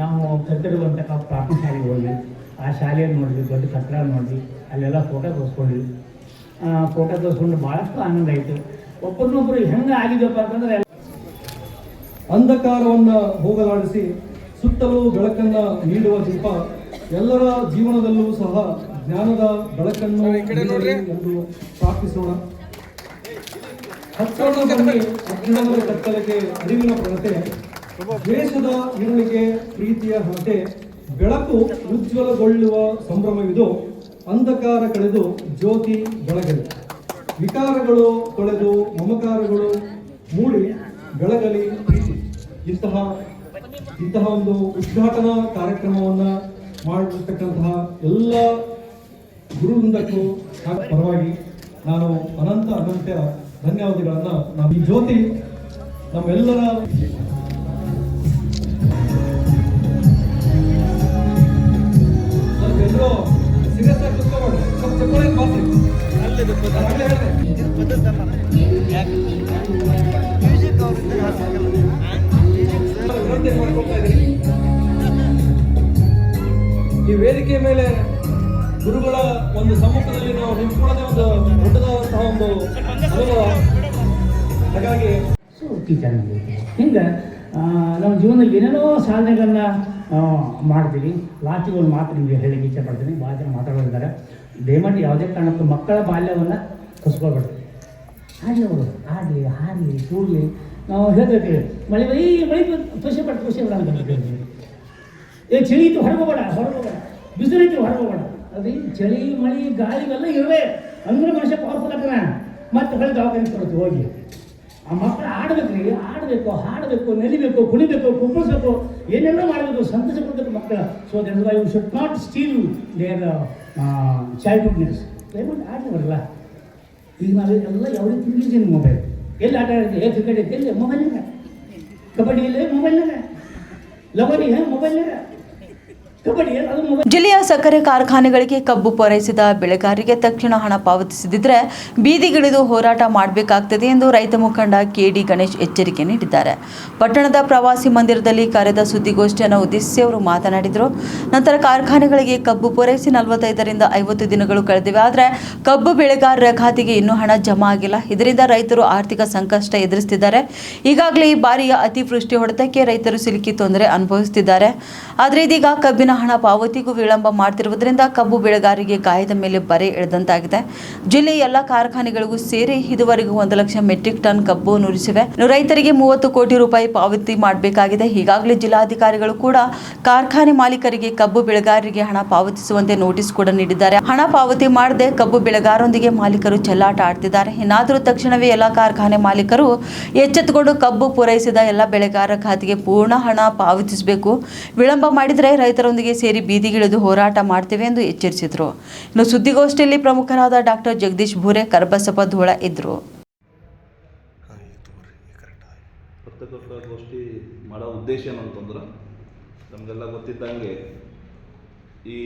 ನಾವು ಕಲ್ತಿರುವಂಥ ಪ್ರಾಥಮಿಕ ಶಾಲೆಗೆ ಹೋದ್ವಿ. ಆ ಶಾಲೆಯನ್ನು ನೋಡಿದ್ವಿ, ದೊಡ್ಡ ಕಟ್ಟಡ ನೋಡಿದ್ವಿ, ಅಲ್ಲೆಲ್ಲ ಫೋಟೋ ತೋರಿಸ್ಕೊಂಡ್ವಿ. ಫೋಟೋ ತೋರಿಸ್ಕೊಂಡು ಭಾಳಷ್ಟು ಆನಂದ ಆಯಿತು. ಒಬ್ಬರನ್ನೊಬ್ಬರು ಹೆಂಗೆ ಆಗಿದೆಯಪ್ಪ ಅಂತಂದರೆ, ಅಂಧಕಾರವನ್ನು ಹೋಗಲಾಡಿಸಿ ಸುತ್ತಲೂ ಬೆಳಕನ್ನು ನೀಡುವ ದೀಪ ಎಲ್ಲರ ಜೀವನದಲ್ಲೂ ಸಹ ಜ್ಞಾನದ ಬೆಳಕನ್ನು ನೀಡಲಿ ಎಂದು ಪ್ರಾರ್ಥಿಸೋಣ. ಹಚ್ಚೋಣ ಬನ್ನಿ ಅಜ್ಞಾನದ ಕತ್ತಲೆಗೆ ಅರಿವಿನ ಕೊರತೆ, ದ್ವೇಷದ ಇರುಳಿಗೆ ಪ್ರೀತಿಯ ಹಣತೆ, ಬೆಳಕು ಉಜ್ವಲಗೊಳ್ಳುವ ಸಂಭ್ರಮವಿದು, ಅಂಧಕಾರ ಕಳೆದು ಜ್ಯೋತಿ ಬೆಳಗಲಿ, ವಿಕಾರಗಳು ತೊಳೆದು ಮಮಕಾರಗಳು ಮೂಡಿ ಬೆಳಗಲಿ ಪ್ರೀತಿ. ಇಂತಹ ಒಂದು ಉದ್ಘಾಟನಾ ಕಾರ್ಯಕ್ರಮವನ್ನು ಮಾಡಿರ್ತಕ್ಕಂತಹ ಎಲ್ಲ ಗುರುವೃಂದಕ್ಕೂ ಪರವಾಗಿ ನಾನು ಅನಂತ ಧನ್ಯವಾದಗಳನ್ನು ನಾವು ಈ ಜ್ಯೋತಿ ನಮ್ಮೆಲ್ಲರ ಎಲ್ಲರೂ ಸೀರಿಯಸ್ ಆಗಿ ಕುತ್ಕೋಬೇಡಿ, ಸ್ವಲ್ಪ ಚಪ್ಪಾಳೆ ಮಾಸಿ. ಈ ವೇದಿಕೆ ಮೇಲೆ ಗುರುಗಳ ಒಂದು ಸಮ್ಮುಖದಲ್ಲಿ ನಾವು ನಿಂತ್ಕೊಳ್ಳೋದೇ ಒಂದು ದೊಡ್ಡದಾದಂತಹ ಒಂದು ಅನುಭವ. ಹಾಗಾಗಿ ಟೀಚರ್ ಹಿಂಗೆ ನಮ್ಮ ಜೀವನದಲ್ಲಿ ಏನೇನೋ ಸಾಧನೆಗಳನ್ನ ಮಾಡ್ತೀವಿ. ಲಾಸ್ಟಿಗೆ ಒಂದು ಮಾತು ನಿಮಗೆ ಹೇಳಿ ಇಚ್ಛೆ ಪಡ್ತೀನಿ. ಭಾಳ ಜನ ಮಾತಾಡೋದಿದ್ದಾರೆ. ದಯಮಾಡಿ ಯಾವುದೇ ಕಾರಣಕ್ಕೂ ಮಕ್ಕಳ ಬಾಲ್ಯವನ್ನು ಕಸ್ಕೊಳ್ಬೇಡ್ರಿ. ಆಡಲಿ ಅವರು ಆಡಲಿ, ಹಾಡಲಿ, ಕೂಡಲಿ. ನಾವು ಹೇಳ್ತಿರ್ತೀವಿ ಮಳೆ ಖುಷಿ ಪಡ ಅಂತ ಹೇಳ್ತೀವಿ. ಚಳಿ ಇತ್ತು ಹೊರಗೋಬೇಡ, ಬಿಸಿಲೈತಿ ಹೊರಗೋಬೇಡ. ಅದೇ ಚಳಿ ಮಳೆ ಗಾಳಿಗೆಲ್ಲ ಇರುವೆ ಅಂದ್ರೆ ಮನುಷ್ಯ ಪವರ್ಫುಲ್ ಆಗ್ತಾನೆ. ಮತ್ತೆ ಹೊಳೆ ದವಾಖಾನೆ ಕೊಡುತ್ತೆ ಹೋಗಿ. ಆ ಮಕ್ಕಳು ಆಡಬೇಕು, ಹಾಡಬೇಕು, ನೆಲಿಬೇಕು, ಕುಣಿಬೇಕು, ಕುಪ್ಪಳಿಸ್ಬೇಕು, ಏನೆಲ್ಲ ಮಾಡಬೇಕು, ಸಂತೋಷ ಪಡ್ಬೇಕು ಮಕ್ಕಳು. So that why you should not steal their childhoodness. ದಯಮಾಡಿ ಆಡಲಿ ಬರಲ್ಲ. ಈಗ ನಾವೆಲ್ಲ ಯಾವ ರೀತಿ ತಿಳಿದೀನಿ. ಮೊಬೈಲ್ ಎಲ್ಲಿ ಆಟ ಆಡಿದ್ವಿ, ಕ್ರಿಕೆಟ್ ಐತೆ ಎಲ್ಲಿ ಮೊಬೈಲ್ನಾಗ, ಕಬಡ್ಡಿ ಇಲ್ಲೇ ಮೊಬೈಲ್ನಾಗ, ಲಗೋರಿ ಮೊಬೈಲ್ನಾಗ, ಕಬಡ್ಡಿ ಅದು ಜಿಲ್ಲೆಯ ಸಕ್ಕರೆ ಕಾರ್ಖಾನೆಗಳಿಗೆ ಕಬ್ಬು ಪೂರೈಸಿದ ಬೆಳೆಗಾರರಿಗೆ ತಕ್ಷಣ ಹಣ ಪಾವತಿಸದಿದ್ದರೆ ಬೀದಿಗಿಳಿದು ಹೋರಾಟ ಮಾಡಬೇಕಾಗ್ತದೆ ಎಂದು ರೈತ ಮುಖಂಡ ಕೆಡಿ ಗಣೇಶ್ ಎಚ್ಚರಿಕೆ ನೀಡಿದ್ದಾರೆ. ಪಟ್ಟಣದ ಪ್ರವಾಸಿ ಮಂದಿರದಲ್ಲಿ ಕರೆದ ಸುದ್ದಿಗೋಷ್ಠಿಯನ್ನು ಉದ್ದೇಶಿಸಿ ಅವರು ಮಾತನಾಡಿದರು. ನಂತರ ಕಾರ್ಖಾನೆಗಳಿಗೆ ಕಬ್ಬು ಪೂರೈಸಿ 45ರಿಂದ 50 ದಿನಗಳು ಕಳೆದಿವೆ. ಆದರೆ ಕಬ್ಬು ಬೆಳೆಗಾರರ ಖಾತೆಗೆ ಇನ್ನೂ ಹಣ ಜಮಾ ಆಗಿಲ್ಲ. ಇದರಿಂದ ರೈತರು ಆರ್ಥಿಕ ಸಂಕಷ್ಟ ಎದುರಿಸುತ್ತಿದ್ದಾರೆ. ಈಗಾಗಲೇ ಈ ಬಾರಿಯ ಅತಿವೃಷ್ಟಿ ಹೊಡೆತಕ್ಕೆ ರೈತರು ಸಿಲುಕಿ ತೊಂದರೆ ಅನುಭವಿಸುತ್ತಿದ್ದಾರೆ. ಆದರೆ ಇದೀಗ ಕಬ್ಬಿನ ಹಣ ಪಾವತಿಗೂ ವಿಳಂಬ ಮಾಡುತ್ತಿರುವುದರಿಂದ ಕಬ್ಬು ಬೆಳೆಗಾರರಿಗೆ ಗಾಯದ ಮೇಲೆ ಬರೆ ಎಳೆದಂತಾಗಿದೆ. ಜಿಲ್ಲೆಯ ಎಲ್ಲ ಕಾರ್ಖಾನೆಗಳಿಗೂ ಸೇರಿ ಇದುವರೆಗೂ 1 ಲಕ್ಷ ಮೆಟ್ರಿಕ್ ಟನ್ ಕಬ್ಬು ನುರಿಸಿವೆ. ರೈತರಿಗೆ 30 ಕೋಟಿ ರೂಪಾಯಿ ಪಾವತಿ ಮಾಡಬೇಕಾಗಿದೆ. ಈಗಾಗಲೇ ಜಿಲ್ಲಾಧಿಕಾರಿಗಳು ಕೂಡ ಕಾರ್ಖಾನೆ ಮಾಲೀಕರಿಗೆ ಕಬ್ಬು ಬೆಳೆಗಾರರಿಗೆ ಹಣ ಪಾವತಿಸುವಂತೆ ನೋಟಿಸ್ ಕೂಡ ನೀಡಿದ್ದಾರೆ. ಹಣ ಪಾವತಿ ಮಾಡದೆ ಕಬ್ಬು ಬೆಳೆಗಾರರೊಂದಿಗೆ ಮಾಲೀಕರು ಚೆಲ್ಲಾಟ ಆಡ್ತಿದ್ದಾರೆ. ಇನ್ನಾದರೂ ತಕ್ಷಣವೇ ಎಲ್ಲ ಕಾರ್ಖಾನೆ ಮಾಲೀಕರು ಎಚ್ಚೆತ್ತುಕೊಂಡು ಕಬ್ಬು ಪೂರೈಸಿದ ಎಲ್ಲ ಬೆಳೆಗಾರರ ಖಾತೆಗೆ ಪೂರ್ಣ ಹಣ ಪಾವತಿಸಬೇಕು. ವಿಳಂಬ ಮಾಡಿದರೆ ರೈತರೊಂದಿಗೆ ಸೇರಿ ಬೀದಿಗಿಳಿದು ಹೋರಾಟ ಮಾಡ್ತೇವೆ ಎಂದು ಎಚ್ಚರಿಸಿದರು. ಇನ್ನು ಸುದ್ದಿಗೋಷ್ಠಿಯಲ್ಲಿ ಪ್ರಮುಖರಾದ ಡಾಕ್ಟರ್ ಜಗದೀಶ್ ಭೂರೆ, ಕರಬಸಪ್ಪ ಧೋಳ ಇದ್ದರು. ಪತ್ರಕರ್ತಗೋಷ್ಠಿ ಮಾಡೋ ಉದ್ದೇಶ ಏನಂತಂದ್ರೆ, ನಮಗೆಲ್ಲ ಗೊತ್ತಿದ್ದಂಗೆ ಈ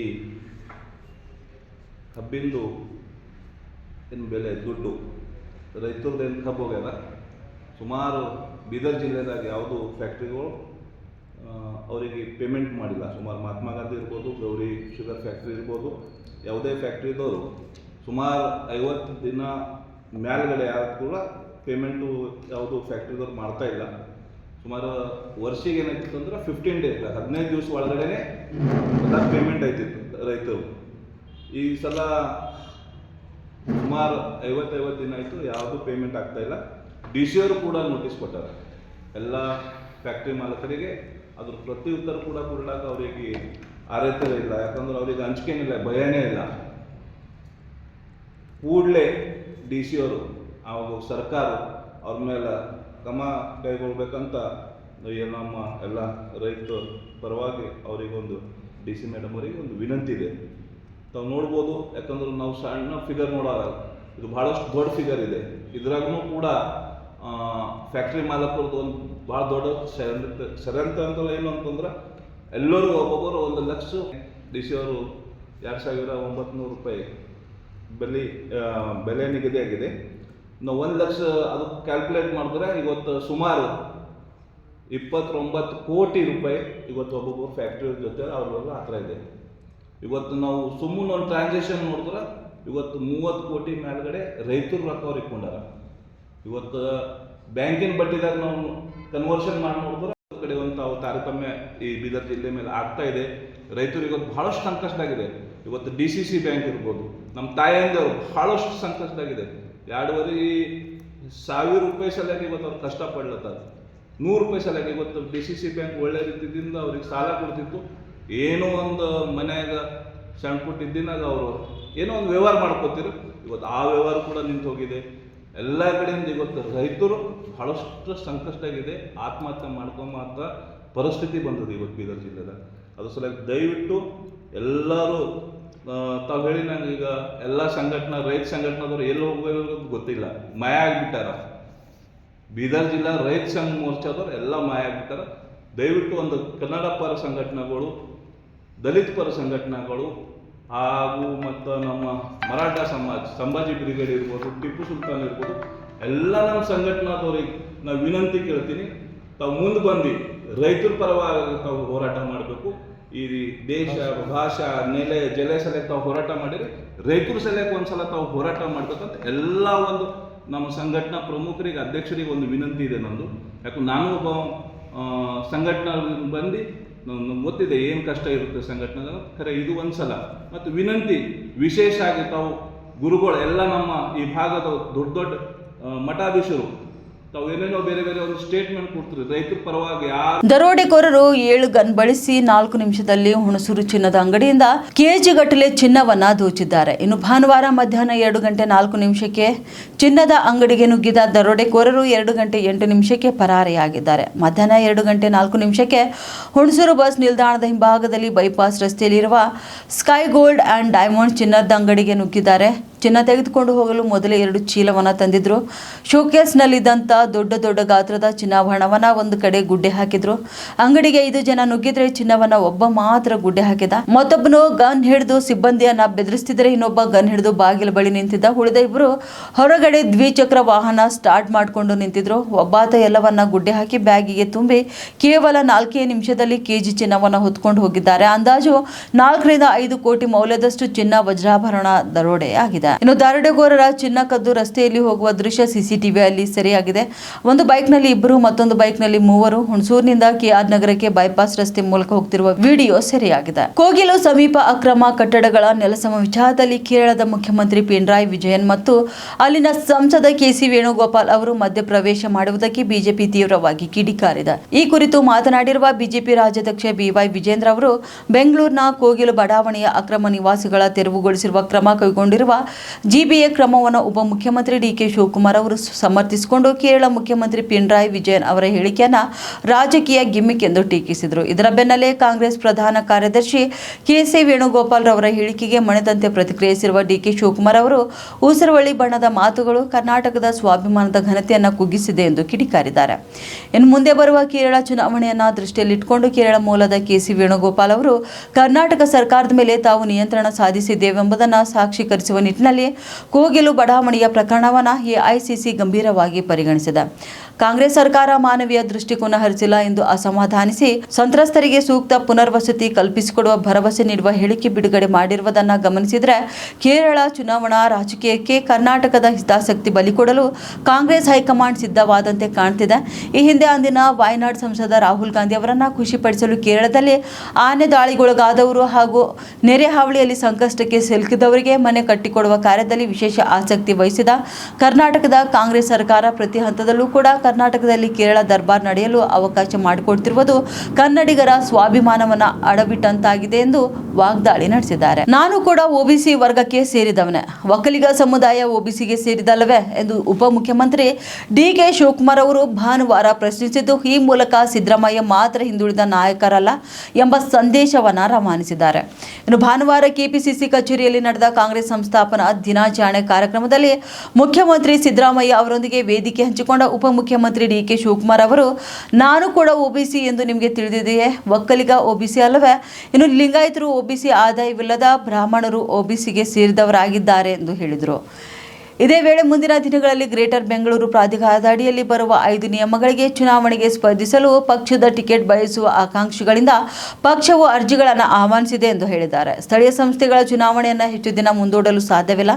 ಕಬ್ಬಿಂದು ಏನು ಬೆಲೆ ದುಡ್ಡು ರೈತರದ್ದು ಏನು ಕಬ್ಬು ಹೋಗ್ಯದ, ಸುಮಾರು ಬೀದರ್ ಜಿಲ್ಲೆದಾಗ ಯಾವುದು ಫ್ಯಾಕ್ಟ್ರಿಗಳು ಅವರಿಗೆ ಪೇಮೆಂಟ್ ಮಾಡಿಲ್ಲ. ಸುಮಾರು ಮಹಾತ್ಮ ಗಾಂಧಿ ಇರ್ಬೋದು, ಗೌರಿ ಶುಗರ್ ಫ್ಯಾಕ್ಟ್ರಿ ಇರ್ಬೋದು, ಯಾವುದೇ ಫ್ಯಾಕ್ಟ್ರಿದವರು ಸುಮಾರು 50 ದಿನ ಮೇಲ್ಗಡೆ ಯಾರು ಕೂಡ ಪೇಮೆಂಟು ಯಾವುದು ಫ್ಯಾಕ್ಟ್ರಿದವ್ರು ಮಾಡ್ತಾ ಇಲ್ಲ. ಸುಮಾರು ವರ್ಷಿಗೆ ಏನಾಯ್ತಿತ್ತು ಅಂದ್ರೆ 15 ಡೇಸ್ 15 ದಿವಸ ಒಳಗಡೆ ಎಲ್ಲ ಪೇಮೆಂಟ್ ಆಯ್ತಿತ್ತು ರೈತರು. ಈ ಸಲ ಸುಮಾರು 50 ದಿನ ಆಯಿತು, ಯಾವುದು ಪೇಮೆಂಟ್ ಆಗ್ತಾಯಿಲ್ಲ. DC ಅವರು ಕೂಡ ನೋಟಿಸ್ ಕೊಟ್ಟಾರೆ ಎಲ್ಲ ಫ್ಯಾಕ್ಟ್ರಿ ಮಾಲಕರಿಗೆ. ಅದ್ರ ಪ್ರತಿ ಉತ್ತರ ಕೂಡ ಕೊಡಲಾಕ ಅವರಿಗೆ ಅರ್ಹತೆ ಇಲ್ಲ. ಯಾಕಂದ್ರೆ ಅವ್ರಿಗೆ ಹಂಚಿಕೆನಿಲ್ಲ, ಭಯನೇ ಇಲ್ಲ. ಕೂಡಲೇ DC ಅವರು ಆವಾಗ ಸರ್ಕಾರ ಅವ್ರ ಮೇಲೆ ಕ್ರಮ ಕೈಗೊಳ್ಬೇಕಂತ ನಮ್ಮ ಎಲ್ಲ ರೈತ ಪರವಾಗಿ ಅವರಿಗೊಂದು DC ಮೇಡಮ್ ಅವರಿಗೆ ಒಂದು ವಿನಂತಿ ಇದೆ. ತಾವು ನೋಡ್ಬೋದು, ಯಾಕಂದ್ರೆ ನಾವು ಸಣ್ಣ ಫಿಗರ್ ನೋಡೋಲ್ಲ, ಇದು ಭಾಳಷ್ಟು ದೊಡ್ಡ ಫಿಗರ್ ಇದೆ. ಇದ್ರಾಗೂ ಕೂಡ ಫ್ಯಾಕ್ಟ್ರಿ ಮಾಲಕರದ್ದು ಒಂದು ಭಾಳ ದೊಡ್ಡ ಷಡ್ಯಂತ್ರ ಅಂತಲ್ಲ. ಏನು ಅಂತಂದ್ರೆ ಎಲ್ಲರೂ ಒಬ್ಬೊಬ್ಬರು 1 ಲಕ್ಷ DC ಅವರು 2900 ರೂಪಾಯಿ ಬೆಲೆ ನಿಗದಿ ಆಗಿದೆ. ನಾವು 1 ಲಕ್ಷ ಅದು ಕ್ಯಾಲ್ಕುಲೇಟ್ ಮಾಡಿದ್ರೆ ಇವತ್ತು ಸುಮಾರು 29 ಕೋಟಿ ರೂಪಾಯಿ ಇವತ್ತು ಒಬ್ಬೊಬ್ಬರು ಫ್ಯಾಕ್ಟ್ರಿ ಜೊತೆ ಅವ್ರಲ್ಲ ಹತ್ರ ಇದೆ. ಇವತ್ತು ನಾವು ಸುಮ್ಮನೆ ಒಂದು ಟ್ರಾನ್ಸಾಕ್ಷನ್ ನೋಡಿದ್ರೆ ಇವತ್ತು 30 ಕೋಟಿ ಮೇಲ್ಗಡೆ ರೈತರು ರೊಕ್ಕ ಅವ್ರಿಗೆ ಕೊಂಡಾರ. ಇವತ್ತು ಬ್ಯಾಂಕಿನ ಬಡ್ಡಿದಾಗ ನಾವು ಕನ್ವರ್ಷನ್ ಮಾಡಿ ನೋಡಿದ್ರೆ ಕಡೆ ಒಂದು ತಾವು ತಾರತಮ್ಯ ಈ ಬೀದರ್ ಜಿಲ್ಲೆ ಮೇಲೆ ಆಗ್ತಾ ಇದೆ. ರೈತರು ಇವತ್ತು ಭಾಳಷ್ಟು ಸಂಕಷ್ಟದಾಗಿದೆ. ಇವತ್ತು DCC ಬ್ಯಾಂಕ್ ಇರ್ಬೋದು, ನಮ್ಮ ತಾಯಿಯಂದವರು ಭಾಳಷ್ಟು ಸಂಕಷ್ಟದಾಗಿದೆ. 2,500 ರೂಪಾಯಿ ಸಲಕ್ಕೆ ಇವತ್ತು ಅವ್ರು ಕಷ್ಟಪಡ್ಲತ್ತಾರೆ. 100 ರೂಪಾಯಿ ಸಲಕ್ಕೆ ಇವತ್ತು DCC ಬ್ಯಾಂಕ್ ಒಳ್ಳೆ ರೀತಿಯಿಂದ ಅವ್ರಿಗೆ ಸಾಲ ಕೊಡ್ತಿತ್ತು. ಏನೋ ಒಂದು ಮನೆಯಾಗ ಸಣ್ಣ ಪುಟ್ಟ ಇದ್ದಿನಾಗ ಅವರು ಏನೋ ಒಂದು ವ್ಯವಹಾರ ಮಾಡ್ಕೋತಿರು. ಇವತ್ತು ಆ ವ್ಯವಹಾರ ಕೂಡ ನಿಂತು ಹೋಗಿದೆ. ಎಲ್ಲ ಕಡೆಯಿಂದ ಇವತ್ತು ರೈತರು ಭಾಳಷ್ಟು ಸಂಕಷ್ಟವಾಗಿದೆ. ಆತ್ಮಹತ್ಯೆ ಮಾಡ್ಕೊಂಬಂತ ಪರಿಸ್ಥಿತಿ ಬಂದದ್ದು ಇವತ್ತು ಬೀದರ್ ಜಿಲ್ಲೆದಾಗ. ಅದು ಸಲುವಾಗಿ ದಯವಿಟ್ಟು ಎಲ್ಲರೂ ತಾವು ಹೇಳಿ, ನಂಗೆ ಈಗ ಎಲ್ಲ ಸಂಘಟನಾ ರೈತ ಸಂಘಟನೆದವ್ರು ಎಲ್ಲಿ ಹೋಗೋದು ಗೊತ್ತಿಲ್ಲ, ಮಾಯ ಆಗಿಬಿಟ್ಟಾರ. ಬೀದರ್ ಜಿಲ್ಲಾ ರೈತ ಸಂಘ ಮೋರ್ಚಾದವ್ರು ಎಲ್ಲ ಮಾಯ ಆಗಿಬಿಟ್ಟಾರ. ದಯವಿಟ್ಟು ಒಂದು ಕನ್ನಡ ಪರ ಸಂಘಟನೆಗಳು, ದಲಿತ ಪರ ಸಂಘಟನೆಗಳು ಹಾಗೂ ಮತ್ತು ನಮ್ಮ ಮರಾಠ ಸಮಾಜ, ಸಂಭಾಜಿ ಬ್ರಿಗೇಡ್ ಇರ್ಬೋದು, ಟಿಪ್ಪು ಸುಲ್ತಾನ್ ಇರ್ಬೋದು, ಎಲ್ಲ ನಮ್ಮ ಸಂಘಟನಾದವ್ರಿಗೆ ನಾವು ವಿನಂತಿ ಕೇಳ್ತೀನಿ, ತಾವು ಮುಂದೆ ಬಂದು ರೈತರ ಪರವಾಗಿ ತಾವು ಹೋರಾಟ ಮಾಡಬೇಕು. ಈ ದೇಶ, ಭಾಷಾ, ನೆಲೆ, ಜಲೆ ಸಲಕ್ಕೆ ತಾವು ಹೋರಾಟ ಮಾಡಿರಿ, ರೈತರ ಸಲಕ್ಕೆ ಒಂದ್ಸಲ ತಾವು ಹೋರಾಟ ಮಾಡ್ಬೇಕಂತ ಎಲ್ಲ ಒಂದು ನಮ್ಮ ಸಂಘಟನಾ ಪ್ರಮುಖರಿಗೆ, ಅಧ್ಯಕ್ಷರಿಗೆ ಒಂದು ವಿನಂತಿ ಇದೆ ನಂದು. ಯಾಕಂದ್ರೆ ನಾನು ಒಬ್ಬ ಸಂಘಟನಾ ಬಂದು ನಮ್ಗೆ ಗೊತ್ತಿದೆ ಏನು ಕಷ್ಟ ಇರುತ್ತೆ ಸಂಘಟನೆ. ಖರೆ ಇದು ಒಂದ್ಸಲ ಮತ್ತು ವಿನಂತಿ ವಿಶೇಷ ಆಗಿ ತಾವು ಗುರುಗಳು ಎಲ್ಲ ನಮ್ಮ ಈ ಭಾಗದ ದೊಡ್ಡ ದೊಡ್ಡ ಮಠಾಧೀಶರು ತಾವು ಏನೇನೋ ಬೇರೆ ಬೇರೆ ಒಂದು ಸ್ಟೇಟ್ಮೆಂಟ್ ಕೊಡ್ತಾರೆ ರೈತರ ಪರವಾಗಿ. ದರೋಡೆಕೋರರು 7 ಗನ್ ಬಳಸಿ 4 ನಿಮಿಷದಲ್ಲಿ ಹುಣಸೂರು ಚಿನ್ನದ ಅಂಗಡಿಯಿಂದ ಕೆಜಿ ಗಟ್ಟಲೆ ಚಿನ್ನವನ್ನ ದೋಚಿದ್ದಾರೆ. ಇನ್ನು ಭಾನುವಾರ ಮಧ್ಯಾಹ್ನ 2 ಗಂಟೆ 4 ನಿಮಿಷಕ್ಕೆ ಚಿನ್ನದ ಅಂಗಡಿಗೆ ನುಗ್ಗಿದ ದರೋಡೆಕೋರರು 2 ಗಂಟೆ 8 ನಿಮಿಷಕ್ಕೆ ಪರಾರಿಯಾಗಿದ್ದಾರೆ. ಮಧ್ಯಾಹ್ನ 2 ಗಂಟೆ 4 ನಿಮಿಷಕ್ಕೆ ಹುಣಸೂರು ಬಸ್ ನಿಲ್ದಾಣದ ಹಿಂಭಾಗದಲ್ಲಿ ಬೈಪಾಸ್ ರಸ್ತೆಯಲ್ಲಿರುವ ಸ್ಕೈ ಗೋಲ್ಡ್ ಅಂಡ್ ಡೈಮಂಡ್ ಚಿನ್ನದ ಅಂಗಡಿಗೆ ನುಗ್ಗಿದ್ದಾರೆ. ಚಿನ್ನ ತೆಗೆದುಕೊಂಡು ಹೋಗಲು ಮೊದಲೇ 2 ಚೀಲವನ್ನ ತಂದಿದ್ರು. ಶೋಕೇಸ್ನಲ್ಲಿದ್ದಂಥ ದೊಡ್ಡ ಗಾತ್ರದ ಚಿನ್ನಾಭರಣವನ್ನ ಒಂದು ಕಡೆ ಗುಡ್ಡೆ ಹಾಕಿದ್ರು. ಅಂಗಡಿಗೆ 5 ಜನ ನುಗ್ಗಿದ್ರೆ ಚಿನ್ನವನ್ನ ಒಬ್ಬ ಮಾತ್ರ ಗುಡ್ಡೆ ಹಾಕಿದ. ಮತ್ತೊಬ್ಬನು ಗನ್ ಹಿಡಿದು ಸಿಬ್ಬಂದಿಯನ್ನ ಬೆದರಿಸ್ತಿದ್ರೆ ಇನ್ನೊಬ್ಬ ಗನ್ ಹಿಡಿದು ಬಾಗಿಲ ಬಳಿ ನಿಂತಿದ್ದ. ಉಳಿದ ಇಬ್ಬರು ಹೊರಗಡೆ ದ್ವಿಚಕ್ರ ವಾಹನ ಸ್ಟಾರ್ಟ್ ಮಾಡಿಕೊಂಡು ನಿಂತಿದ್ರು. ಒಬ್ಬಾತ ಎಲ್ಲವನ್ನ ಗುಡ್ಡೆ ಹಾಕಿ ಬ್ಯಾಗಿಗೆ ತುಂಬಿ ಕೇವಲ 4 ನಿಮಿಷದಲ್ಲಿ ಕೆಜಿ ಚಿನ್ನವನ್ನ ಹೊತ್ಕೊಂಡು ಹೋಗಿದ್ದಾರೆ. ಅಂದಾಜು 4 ರಿಂದ 5 ಕೋಟಿ ಮೌಲ್ಯದಷ್ಟು ಚಿನ್ನ ವಜ್ರಾಭರಣ ದರೋಡೆ ಆಗಿದೆ. ಇನ್ನು ದರೋಡೆಗೋರರ ಚಿನ್ನ ಕದ್ದು ರಸ್ತೆಯಲ್ಲಿ ಹೋಗುವ ದೃಶ್ಯ ಸಿಸಿಟಿವಿಯಲ್ಲಿ ಸೆರೆಯಾಗಿದೆ. ಒಂದು ಬೈಕ್ನಲ್ಲಿ 2 ಮತ್ತೊಂದು ಬೈಕ್ನಲ್ಲಿ 3 ಹುಣಸೂರಿನಿಂದ ಕೆಆರ್ ನಗರಕ್ಕೆ ಬೈಪಾಸ್ ರಸ್ತೆ ಮೂಲಕ ಹೋಗ್ತಿರುವ ವಿಡಿಯೋ ಸೆರೆಯಾಗಿದೆ. ಕೋಗಿಲು ಸಮೀಪ ಅಕ್ರಮ ಕಟ್ಟಡಗಳ ನೆಲಸಮ ವಿಚಾರದಲ್ಲಿ ಕೇರಳದ ಮುಖ್ಯಮಂತ್ರಿ ಪಿಣರಾಯಿ ವಿಜಯನ್ ಮತ್ತು ಅಲ್ಲಿನ ಸಂಸದ ಕೆಸಿ ವೇಣುಗೋಪಾಲ್ ಅವರು ಮಧ್ಯಪ್ರವೇಶ ಮಾಡುವುದಕ್ಕೆ ಬಿಜೆಪಿ ತೀವ್ರವಾಗಿ ಕಿಡಿಕಾರಿದೆ. ಈ ಕುರಿತು ಮಾತನಾಡಿರುವ ಬಿಜೆಪಿ ರಾಜ್ಯಾಧ್ಯಕ್ಷ ಬಿವೈ ವಿಜೇಂದ್ರ ಅವರು ಬೆಂಗಳೂರಿನ ಕೋಗಿಲು ಬಡಾವಣೆಯ ಅಕ್ರಮ ನಿವಾಸಿಗಳ ತೆರವುಗೊಳಿಸಿರುವ ಕ್ರಮ ಕೈಗೊಂಡಿರುವ ಜಿಬಿಎ ಕ್ರಮವನ್ನು ಉಪಮುಖ್ಯಮಂತ್ರಿ ಡಿಕೆ ಶಿವಕುಮಾರ್ ಅವರು ಸಮರ್ಥಿಸಿಕೊಂಡು ಕೇರಳ ಮುಖ್ಯಮಂತ್ರಿ ಪಿಣರಾಯಿ ವಿಜಯನ್ ಅವರ ಹೇಳಿಕೆಯನ್ನು ರಾಜಕೀಯ ಗಿಮ್ಮಿಕ್ ಎಂದು ಟೀಕಿಸಿದರು. ಇದರ ಬೆನ್ನಲ್ಲೇ ಕಾಂಗ್ರೆಸ್ ಪ್ರಧಾನ ಕಾರ್ಯದರ್ಶಿ ಕೆಸಿ ವೇಣುಗೋಪಾಲ್ ಅವರ ಹೇಳಿಕೆಗೆ ಮಣಿದಂತೆ ಪ್ರತಿಕ್ರಿಯಿಸಿರುವ ಡಿಕೆ ಶಿವಕುಮಾರ್ ಅವರು ಊಸರವಳ್ಳಿ ಬಣ್ಣದ ಮಾತುಗಳು ಕರ್ನಾಟಕದ ಸ್ವಾಭಿಮಾನದ ಘನತೆಯನ್ನು ಕುಗ್ಗಿಸಿದೆ ಎಂದು ಕಿಡಿಕಾರಿದ್ದಾರೆ. ಇನ್ನು ಮುಂದೆ ಬರುವ ಕೇರಳ ಚುನಾವಣೆಯನ್ನು ದೃಷ್ಟಿಯಲ್ಲಿಟ್ಟುಕೊಂಡು ಕೇರಳ ಮೂಲದ ಕೆಸಿ ವೇಣುಗೋಪಾಲ್ ಅವರು ಕರ್ನಾಟಕ ಸರ್ಕಾರದ ಮೇಲೆ ತಾವು ನಿಯಂತ್ರಣ ಸಾಧಿಸಿದ್ದೇವೆಂಬುದನ್ನು ಸಾಕ್ಷೀಕರಿಸುವ ನಿಟ್ಟಿನಲ್ಲಿ ಕೋಗಿಲು ಬಡಾವಣೆಯ ಪ್ರಕರಣವನ್ನು ಎಐಸಿಸಿ ಗಂಭೀರವಾಗಿ ಪರಿಗಣಿಸಿದೆ. ಕಾಂಗ್ರೆಸ್ ಸರ್ಕಾರ ಮಾನವೀಯ ದೃಷ್ಟಿಕೋನ ಹರಿಸಿಲ್ಲ ಎಂದು ಅಸಮಾಧಾನಿಸಿ ಸಂತ್ರಸ್ತರಿಗೆ ಸೂಕ್ತ ಪುನರ್ವಸತಿ ಕಲ್ಪಿಸಿಕೊಡುವ ಭರವಸೆ ನೀಡುವ ಹೇಳಿಕೆ ಬಿಡುಗಡೆ ಮಾಡಿರುವುದನ್ನು ಗಮನಿಸಿದರೆ ಕೇರಳ ಚುನಾವಣಾ ರಾಜಕೀಯಕ್ಕೆ ಕರ್ನಾಟಕದ ಹಿತಾಸಕ್ತಿ ಬಲಿಕೊಡಲು ಕಾಂಗ್ರೆಸ್ ಹೈಕಮಾಂಡ್ ಸಿದ್ಧವಾದಂತೆ ಕಾಣ್ತಿದೆ. ಈ ಹಿಂದೆ ಅಂದಿನ ವಾಯ್ನಾಡ್ ಸಂಸದ ರಾಹುಲ್ ಗಾಂಧಿ ಅವರನ್ನು ಖುಷಿಪಡಿಸಲು ಕೇರಳದಲ್ಲಿ ಆನೆ ದಾಳಿಗೊಳಗಾದವರು ಹಾಗೂ ನೆರೆ ಹಾವಳಿಯಲ್ಲಿ ಸಂಕಷ್ಟಕ್ಕೆ ಸಿಲುಕಿದವರಿಗೆ ಮನೆ ಕಟ್ಟಿಕೊಡುವ ಕಾರ್ಯದಲ್ಲಿ ವಿಶೇಷ ಆಸಕ್ತಿ ವಹಿಸಿದ ಕರ್ನಾಟಕದ ಕಾಂಗ್ರೆಸ್ ಸರ್ಕಾರ ಪ್ರತಿ ಹಂತದಲ್ಲೂ ಕೂಡ ಕರ್ನಾಟಕದಲ್ಲಿ ಕೇರಳ ದರ್ಬಾರ್ ನಡೆಯಲು ಅವಕಾಶ ಮಾಡಿಕೊಡ್ತಿರುವುದು ಕನ್ನಡಿಗರ ಸ್ವಾಭಿಮಾನವನ್ನು ಅಡವಿಟ್ಟಂತಾಗಿದೆ ಎಂದು ವಾಗ್ದಾಳಿ ನಡೆಸಿದ್ದಾರೆ. ನಾನು ಕೂಡ ಒಬಿಸಿ ವರ್ಗಕ್ಕೆ ಸೇರಿದವನೇ, ಒಕ್ಕಲಿಗ ಸಮುದಾಯ ಒಬಿಸಿಗೆ ಸೇರಿದಲ್ಲವೇ ಎಂದು ಉಪಮುಖ್ಯಮಂತ್ರಿ ಡಿಕೆ ಶಿವಕುಮಾರ್ ಅವರು ಭಾನುವಾರ ಪ್ರಶ್ನಿಸಿದ್ದು, ಈ ಮೂಲಕ ಸಿದ್ದರಾಮಯ್ಯ ಮಾತ್ರ ಹಿಂದುಳಿದ ನಾಯಕರಲ್ಲ ಎಂಬ ಸಂದೇಶವನ್ನು ರವಾನಿಸಿದ್ದಾರೆ. ಇನ್ನು ಭಾನುವಾರ ಕೆಪಿಸಿಸಿ ಕಚೇರಿಯಲ್ಲಿ ನಡೆದ ಕಾಂಗ್ರೆಸ್ ಸಂಸ್ಥಾಪನಾ ದಿನಾಚರಣೆ ಕಾರ್ಯಕ್ರಮದಲ್ಲಿ ಮುಖ್ಯಮಂತ್ರಿ ಸಿದ್ದರಾಮಯ್ಯ ಅವರೊಂದಿಗೆ ವೇದಿಕೆ ಹಂಚಿಕೊಂಡ ಉಪಮುಖ್ಯಮಂತ್ರಿ ಡಿಕೆ ಶಿವಕುಮಾರ್ ಅವರು, ನಾನು ಕೂಡ ಒಬಿಸಿ ಎಂದು ನಿಮಗೆ ತಿಳಿದಿದೆಯೇ? ಒಕ್ಕಲಿಗ ಒಬಿಸಿ ಅಲ್ಲವೇ? ಇನ್ನು ಲಿಂಗಾಯತರು ಒಬಿಸಿ, ಆದಾಯವಿಲ್ಲದ ಬ್ರಾಹ್ಮಣರು ಒಬಿಸಿಗೆ ಸೇರಿದವರಾಗಿದ್ದಾರೆ ಎಂದು ಹೇಳಿದರು. ಇದೇ ವೇಳೆ ಮುಂದಿನ ದಿನಗಳಲ್ಲಿ ಗ್ರೇಟರ್ ಬೆಂಗಳೂರು ಪ್ರಾಧಿಕಾರದ ಅಡಿಯಲ್ಲಿ ಬರುವ 5 ನಿಯಮಗಳಿಗೆ ಚುನಾವಣೆಗೆ ಸ್ಪರ್ಧಿಸಲು ಪಕ್ಷದ ಟಿಕೆಟ್ ಬಯಸುವ ಆಕಾಂಕ್ಷಿಗಳಿಂದ ಪಕ್ಷವು ಅರ್ಜಿಗಳನ್ನು ಆಹ್ವಾನಿಸಿದೆ ಎಂದು ಹೇಳಿದ್ದಾರೆ. ಸ್ಥಳೀಯ ಸಂಸ್ಥೆಗಳ ಚುನಾವಣೆಯನ್ನು ಹೆಚ್ಚು ದಿನ ಮುಂದೂಡಲು ಸಾಧ್ಯವಿಲ್ಲ.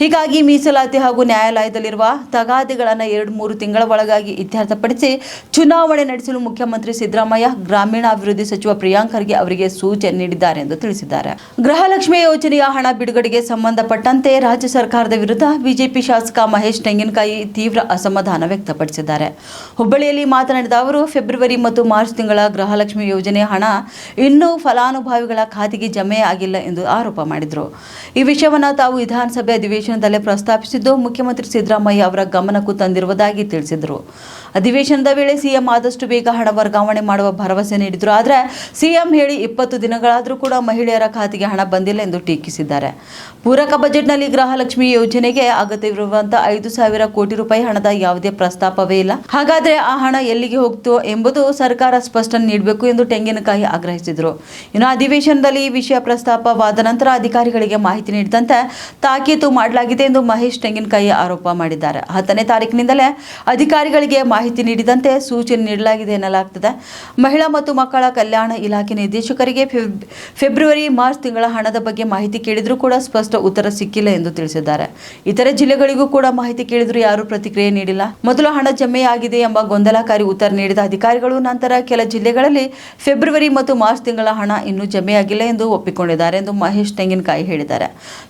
ಹೀಗಾಗಿ ಮೀಸಲಾತಿ ಹಾಗೂ ನ್ಯಾಯಾಲಯದಲ್ಲಿರುವ ತಗಾದೆಗಳನ್ನು 2-3 ತಿಂಗಳ ಒಳಗಾಗಿ ಇತ್ಯರ್ಥಪಡಿಸಿ ಚುನಾವಣೆ ನಡೆಸಲು ಮುಖ್ಯಮಂತ್ರಿ ಸಿದ್ದರಾಮಯ್ಯ ಗ್ರಾಮೀಣಾಭಿವೃದ್ಧಿ ಸಚಿವ ಪ್ರಿಯಾಂಕ್ ಖರ್ಗೆ ಅವರಿಗೆ ಸೂಚನೆ ನೀಡಿದ್ದಾರೆ ಎಂದು ತಿಳಿಸಿದ್ದಾರೆ. ಗೃಹಲಕ್ಷ್ಮಿ ಯೋಜನೆಯ ಹಣ ಬಿಡುಗಡೆಗೆ ಸಂಬಂಧಪಟ್ಟಂತೆ ರಾಜ್ಯ ಸರ್ಕಾರದ ವಿರುದ್ಧ ಬಿಜೆಪಿ ಶಾಸಕ ಮಹೇಶ್ ತೆಂಗಿನಕಾಯಿ ತೀವ್ರ ಅಸಮಾಧಾನ ವ್ಯಕ್ತಪಡಿಸಿದ್ದಾರೆ. ಹುಬ್ಬಳ್ಳಿಯಲ್ಲಿ ಮಾತನಾಡಿದ ಅವರು, ಫೆಬ್ರವರಿ ಮತ್ತು ಮಾರ್ಚ್ ತಿಂಗಳ ಗೃಹಲಕ್ಷ್ಮಿ ಯೋಜನೆ ಹಣ ಇನ್ನೂ ಫಲಾನುಭವಿಗಳ ಖಾತೆಗೆ ಜಮೆ ಆಗಿಲ್ಲ ಎಂದು ಆರೋಪ ಮಾಡಿದರು. ಈ ವಿಷಯವನ್ನು ತಾವು ವಿಧಾನಸಭೆ ಅಧಿವೇಶನದಲ್ಲೇ ಪ್ರಸ್ತಾಪಿಸಿದ್ದು ಮುಖ್ಯಮಂತ್ರಿ ಸಿದ್ದರಾಮಯ್ಯ ಅವರ ಗಮನಕ್ಕೂ ತಂದಿರುವುದಾಗಿ ತಿಳಿಸಿದರು. ಅಧಿವೇಶನದ ವೇಳೆ ಸಿಎಂ ಆದಷ್ಟು ಬೇಗ ಹಣ ವರ್ಗಾವಣೆ ಮಾಡುವ ಭರವಸೆ ನೀಡಿದರು. ಆದರೆ ಸಿಎಂ ಹೇಳಿ 20 ದಿನಗಳಾದರೂ ಕೂಡ ಮಹಿಳೆಯರ ಖಾತೆಗೆ ಹಣ ಬಂದಿಲ್ಲ ಎಂದು ಟೀಕಿಸಿದ್ದಾರೆ. ಪೂರಕ ಬಜೆಟ್ನಲ್ಲಿ ಗೃಹಲಕ್ಷ್ಮಿ ಯೋಜನೆಗೆ ಅಗತ್ಯವಿರುವಂತಹ 5,000 ಕೋಟಿ ರೂಪಾಯಿ ಹಣದ ಯಾವುದೇ ಪ್ರಸ್ತಾಪವೇ ಇಲ್ಲ. ಹಾಗಾದರೆ ಆ ಹಣ ಎಲ್ಲಿಗೆ ಹೋಗ್ತು ಎಂಬುದು ಸರ್ಕಾರ ಸ್ಪಷ್ಟನೆ ನೀಡಬೇಕು ಎಂದು ತೆಂಗಿನಕಾಯಿ ಆಗ್ರಹಿಸಿದರು. ಇನ್ನು ಅಧಿವೇಶನದಲ್ಲಿ ಈ ವಿಷಯ ಪ್ರಸ್ತಾಪವಾದ ನಂತರ ಅಧಿಕಾರಿಗಳಿಗೆ ಮಾಹಿತಿ ನೀಡಿದಂತೆ ತಾಕೀತು ಮಾಡಲಾಗಿದೆ ಎಂದು ಮಹೇಶ್ ತೆಂಗಿನಕಾಯಿ ಆರೋಪ ಮಾಡಿದ್ದಾರೆ. 10ನೇ ತಾರೀಕಿನಿಂದಲೇ ಅಧಿಕಾರಿಗಳಿಗೆ ಮಾಹಿತಿ ನೀಡಿದಂತೆ ಸೂಚನೆ ನೀಡಲಾಗಿದೆ ಎನ್ನಲಾಗುತ್ತದೆ. ಮಹಿಳಾ ಮತ್ತು ಮಕ್ಕಳ ಕಲ್ಯಾಣ ಇಲಾಖೆ ನಿರ್ದೇಶಕರಿಗೆ ಫೆಬ್ರವರಿ ಮಾರ್ಚ್ ತಿಂಗಳ ಹಣದ ಬಗ್ಗೆ ಮಾಹಿತಿ ಕೇಳಿದರೂ ಕೂಡ ಸ್ಪಷ್ಟ ಉತ್ತರ ಸಿಕ್ಕಿಲ್ಲ ಎಂದು ತಿಳಿಸಿದ್ದಾರೆ. ಇತರೆ ಜಿಲ್ಲೆಗಳಿಗೂ ಕೂಡ ಮಾಹಿತಿ ಕೇಳಿದರೂ ಯಾರೂ ಪ್ರತಿಕ್ರಿಯೆ ನೀಡಿಲ್ಲ. ಮೊದಲು ಹಣ ಜಮೆಯಾಗಿದೆ ಎಂಬ ಗೊಂದಲಕಾರಿ ಉತ್ತರ ನೀಡಿದ ಅಧಿಕಾರಿಗಳು ನಂತರ ಕೆಲ ಜಿಲ್ಲೆಗಳಲ್ಲಿ ಫೆಬ್ರವರಿ ಮತ್ತು ಮಾರ್ಚ್ ತಿಂಗಳ ಹಣ ಇನ್ನೂ ಜಮೆಯಾಗಿಲ್ಲ ಎಂದು ಒಪ್ಪಿಕೊಂಡಿದ್ದಾರೆ ಎಂದು ಮಹೇಶ್ ತೆಂಗಿನಕಾಯಿ ಹೇಳಿದ್ದಾರೆ.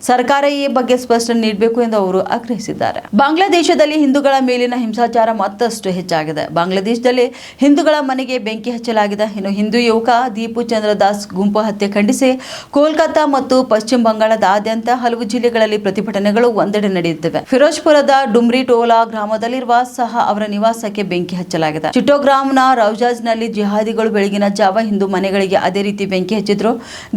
ಸರ್ಕಾರ ಈ ಬಗ್ಗೆ ಸ್ಪಷ್ಟನೆ ನೀಡಬೇಕು ಎಂದು ಅವರು ಆಗ್ರಹಿಸಿದ್ದಾರೆ. ಬಾಂಗ್ಲಾದೇಶದಲ್ಲಿ ಹಿಂದೂಗಳ ಮೇಲಿನ ಹಿಂಸಾಚಾರ ಮತ್ತಷ್ಟು ಹೆಚ್ಚಾಗಿದೆ. ಬಾಂಗ್ಲಾದೇಶದಲ್ಲಿ ಹಿಂದೂಗಳ ಮನೆಗೆ ಬೆಂಕಿ ಹಚ್ಚಲಾಗಿದೆ. ಇನ್ನು ಹಿಂದೂ ಯುವಕ ದೀಪು ಚಂದ್ರ ದಾಸ್ ಗುಂಪು ಹತ್ಯೆ ಖಂಡಿಸಿ ಕೋಲ್ಕತ್ತಾ ಮತ್ತು ಪಶ್ಚಿಮ ಬಂಗಾಳದಾದ್ಯಂತ ಹಲವು ಜಿಲ್ಲೆಗಳಲ್ಲಿ ಪ್ರತಿಭಟನೆಗಳು ಒಂದೆಡೆ ನಡೆಯುತ್ತಿವೆ. ಫಿರೋಜ್ಪುರದ ಡುಮ್ರಿ ಟೋಲಾ ಗ್ರಾಮದಲ್ಲಿರುವ ಸಹ ಅವರ ನಿವಾಸಕ್ಕೆ ಬೆಂಕಿ ಹಚ್ಚಲಾಗಿದೆ. ಚಿಟ್ಟೋಗ್ರಾಮ್ನ ರೌಜಾಜ್ನಲ್ಲಿ ಜಿಹಾದಿಗಳು ಬೆಳಗಿನ ಜಾವ ಹಿಂದೂ ಮನೆಗಳಿಗೆ ಅದೇ ರೀತಿ ಬೆಂಕಿ ಹಚ್ಚಿದ್ರು.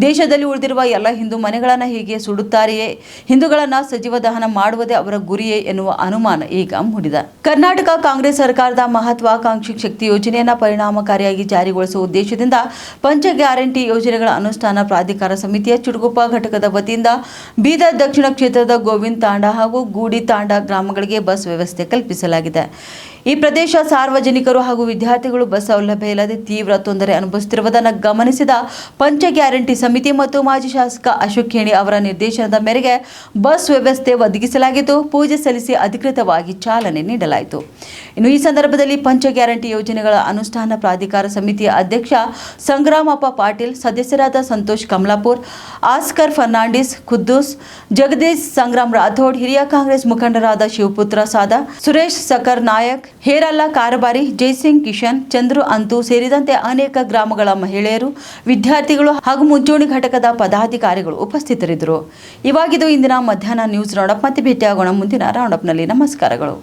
ದೇಶದಲ್ಲಿ ಉಳಿದಿರುವ ಎಲ್ಲ ಹಿಂದೂ ಮನೆಗಳನ್ನ ಹೀಗೆ ಸುಡುತ್ತಾರೆಯೇ, ಹಿಂದೂಗಳನ್ನ ಸಜೀವ ದಹನ ಮಾಡುವುದೇ ಅವರ ಗುರಿಯೇ ಎನ್ನುವ ಅನುಮಾನ ಈಗ ಮೂಡಿದೆ. ಕರ್ನಾಟಕ ಕಾಂಗ್ರೆಸ್ ಸರ್ಕಾರದ ಮಹತ್ವಾಕಾಂಕ್ಷಿ ಶಕ್ತಿ ಯೋಜನೆಯನ್ನು ಪರಿಣಾಮಕಾರಿಯಾಗಿ ಜಾರಿಗೊಳಿಸುವ ಉದ್ದೇಶದಿಂದ ಪಂಚ ಗ್ಯಾರಂಟಿ ಯೋಜನೆಗಳ ಅನುಷ್ಠಾನ ಪ್ರಾಧಿಕಾರ ಸಮಿತಿಯ ಚಿಟಗುಪ್ಪ ಘಟಕದ ವತಿಯಿಂದ ಬೀದರ್ ದಕ್ಷಿಣ ಕ್ಷೇತ್ರದ ಗೋವಿಂದ ತಾಂಡ ಹಾಗೂ ಗೂಡಿ ತಾಂಡ ಗ್ರಾಮಗಳಿಗೆ ಬಸ್ ವ್ಯವಸ್ಥೆ ಕಲ್ಪಿಸಲಾಗಿದೆ. ಈ ಪ್ರದೇಶ ಸಾರ್ವಜನಿಕರು ಹಾಗೂ ವಿದ್ಯಾರ್ಥಿಗಳು ಬಸ್ ಸೌಲಭ್ಯ ಇಲ್ಲದೆ ತೀವ್ರ ತೊಂದರೆ ಅನುಭವಿಸುತ್ತಿರುವುದನ್ನು ಗಮನಿಸಿದ ಪಂಚ ಗ್ಯಾರಂಟಿ ಸಮಿತಿ ಮತ್ತು ಮಾಜಿ ಶಾಸಕ ಅಶೋಕ್ ಖೇಣಿ ಅವರ ನಿರ್ದೇಶನದ ಮೇರೆಗೆ ಬಸ್ ವ್ಯವಸ್ಥೆ ಒದಗಿಸಲಾಗಿದ್ದು, ಪೂಜೆ ಸಲ್ಲಿಸಿ ಅಧಿಕೃತವಾಗಿ ಚಾಲನೆ ನೀಡಲಾಯಿತು. ಇನ್ನು ಈ ಸಂದರ್ಭದಲ್ಲಿ ಪಂಚ ಗ್ಯಾರಂಟಿ ಯೋಜನೆಗಳ ಅನುಷ್ಠಾನ ಪ್ರಾಧಿಕಾರ ಸಮಿತಿಯ ಅಧ್ಯಕ್ಷ ಸಂಗ್ರಾಮಪ್ಪ ಪಾಟೀಲ್, ಸದಸ್ಯರಾದ ಸಂತೋಷ್ ಕಮಲಾಪುರ್, ಆಸ್ಕರ್ ಫರ್ನಾಂಡಿಸ್, ಖುದ್ದೂಸ್, ಜಗದೀಶ್ ಸಂಗ್ರಾಮ್ ರಾಥೋಡ್, ಹಿರಿಯ ಕಾಂಗ್ರೆಸ್ ಮುಖಂಡರಾದ ಶಿವಪುತ್ರ ಸಾದಾ, ಸುರೇಶ್ ಸಕರ್ ನಾಯಕ್, ಹೇರಲ್ಲ ಕಾರಬಾರಿ, ಜೈಸಿಂಗ್ ಕಿಶನ್, ಚಂದ್ರು ಅಂತೂ ಸೇರಿದಂತೆ ಅನೇಕ ಗ್ರಾಮಗಳ ಮಹಿಳೆಯರು, ವಿದ್ಯಾರ್ಥಿಗಳು ಹಾಗೂ ಮುಂಚೂಣಿ ಘಟಕದ ಪದಾಧಿಕಾರಿಗಳು ಉಪಸ್ಥಿತರಿದ್ದರು. ಇವಾಗಿದು ಇಂದಿನ ಮಧ್ಯಾಹ್ನ ನ್ಯೂಸ್ ರೌಂಡಪ್. ಮತ್ತೆ ಭೇಟಿಯಾಗೋಣ ಮುಂದಿನ ರೌಂಡಪ್ನಲ್ಲಿ. ನಮಸ್ಕಾರಗಳು.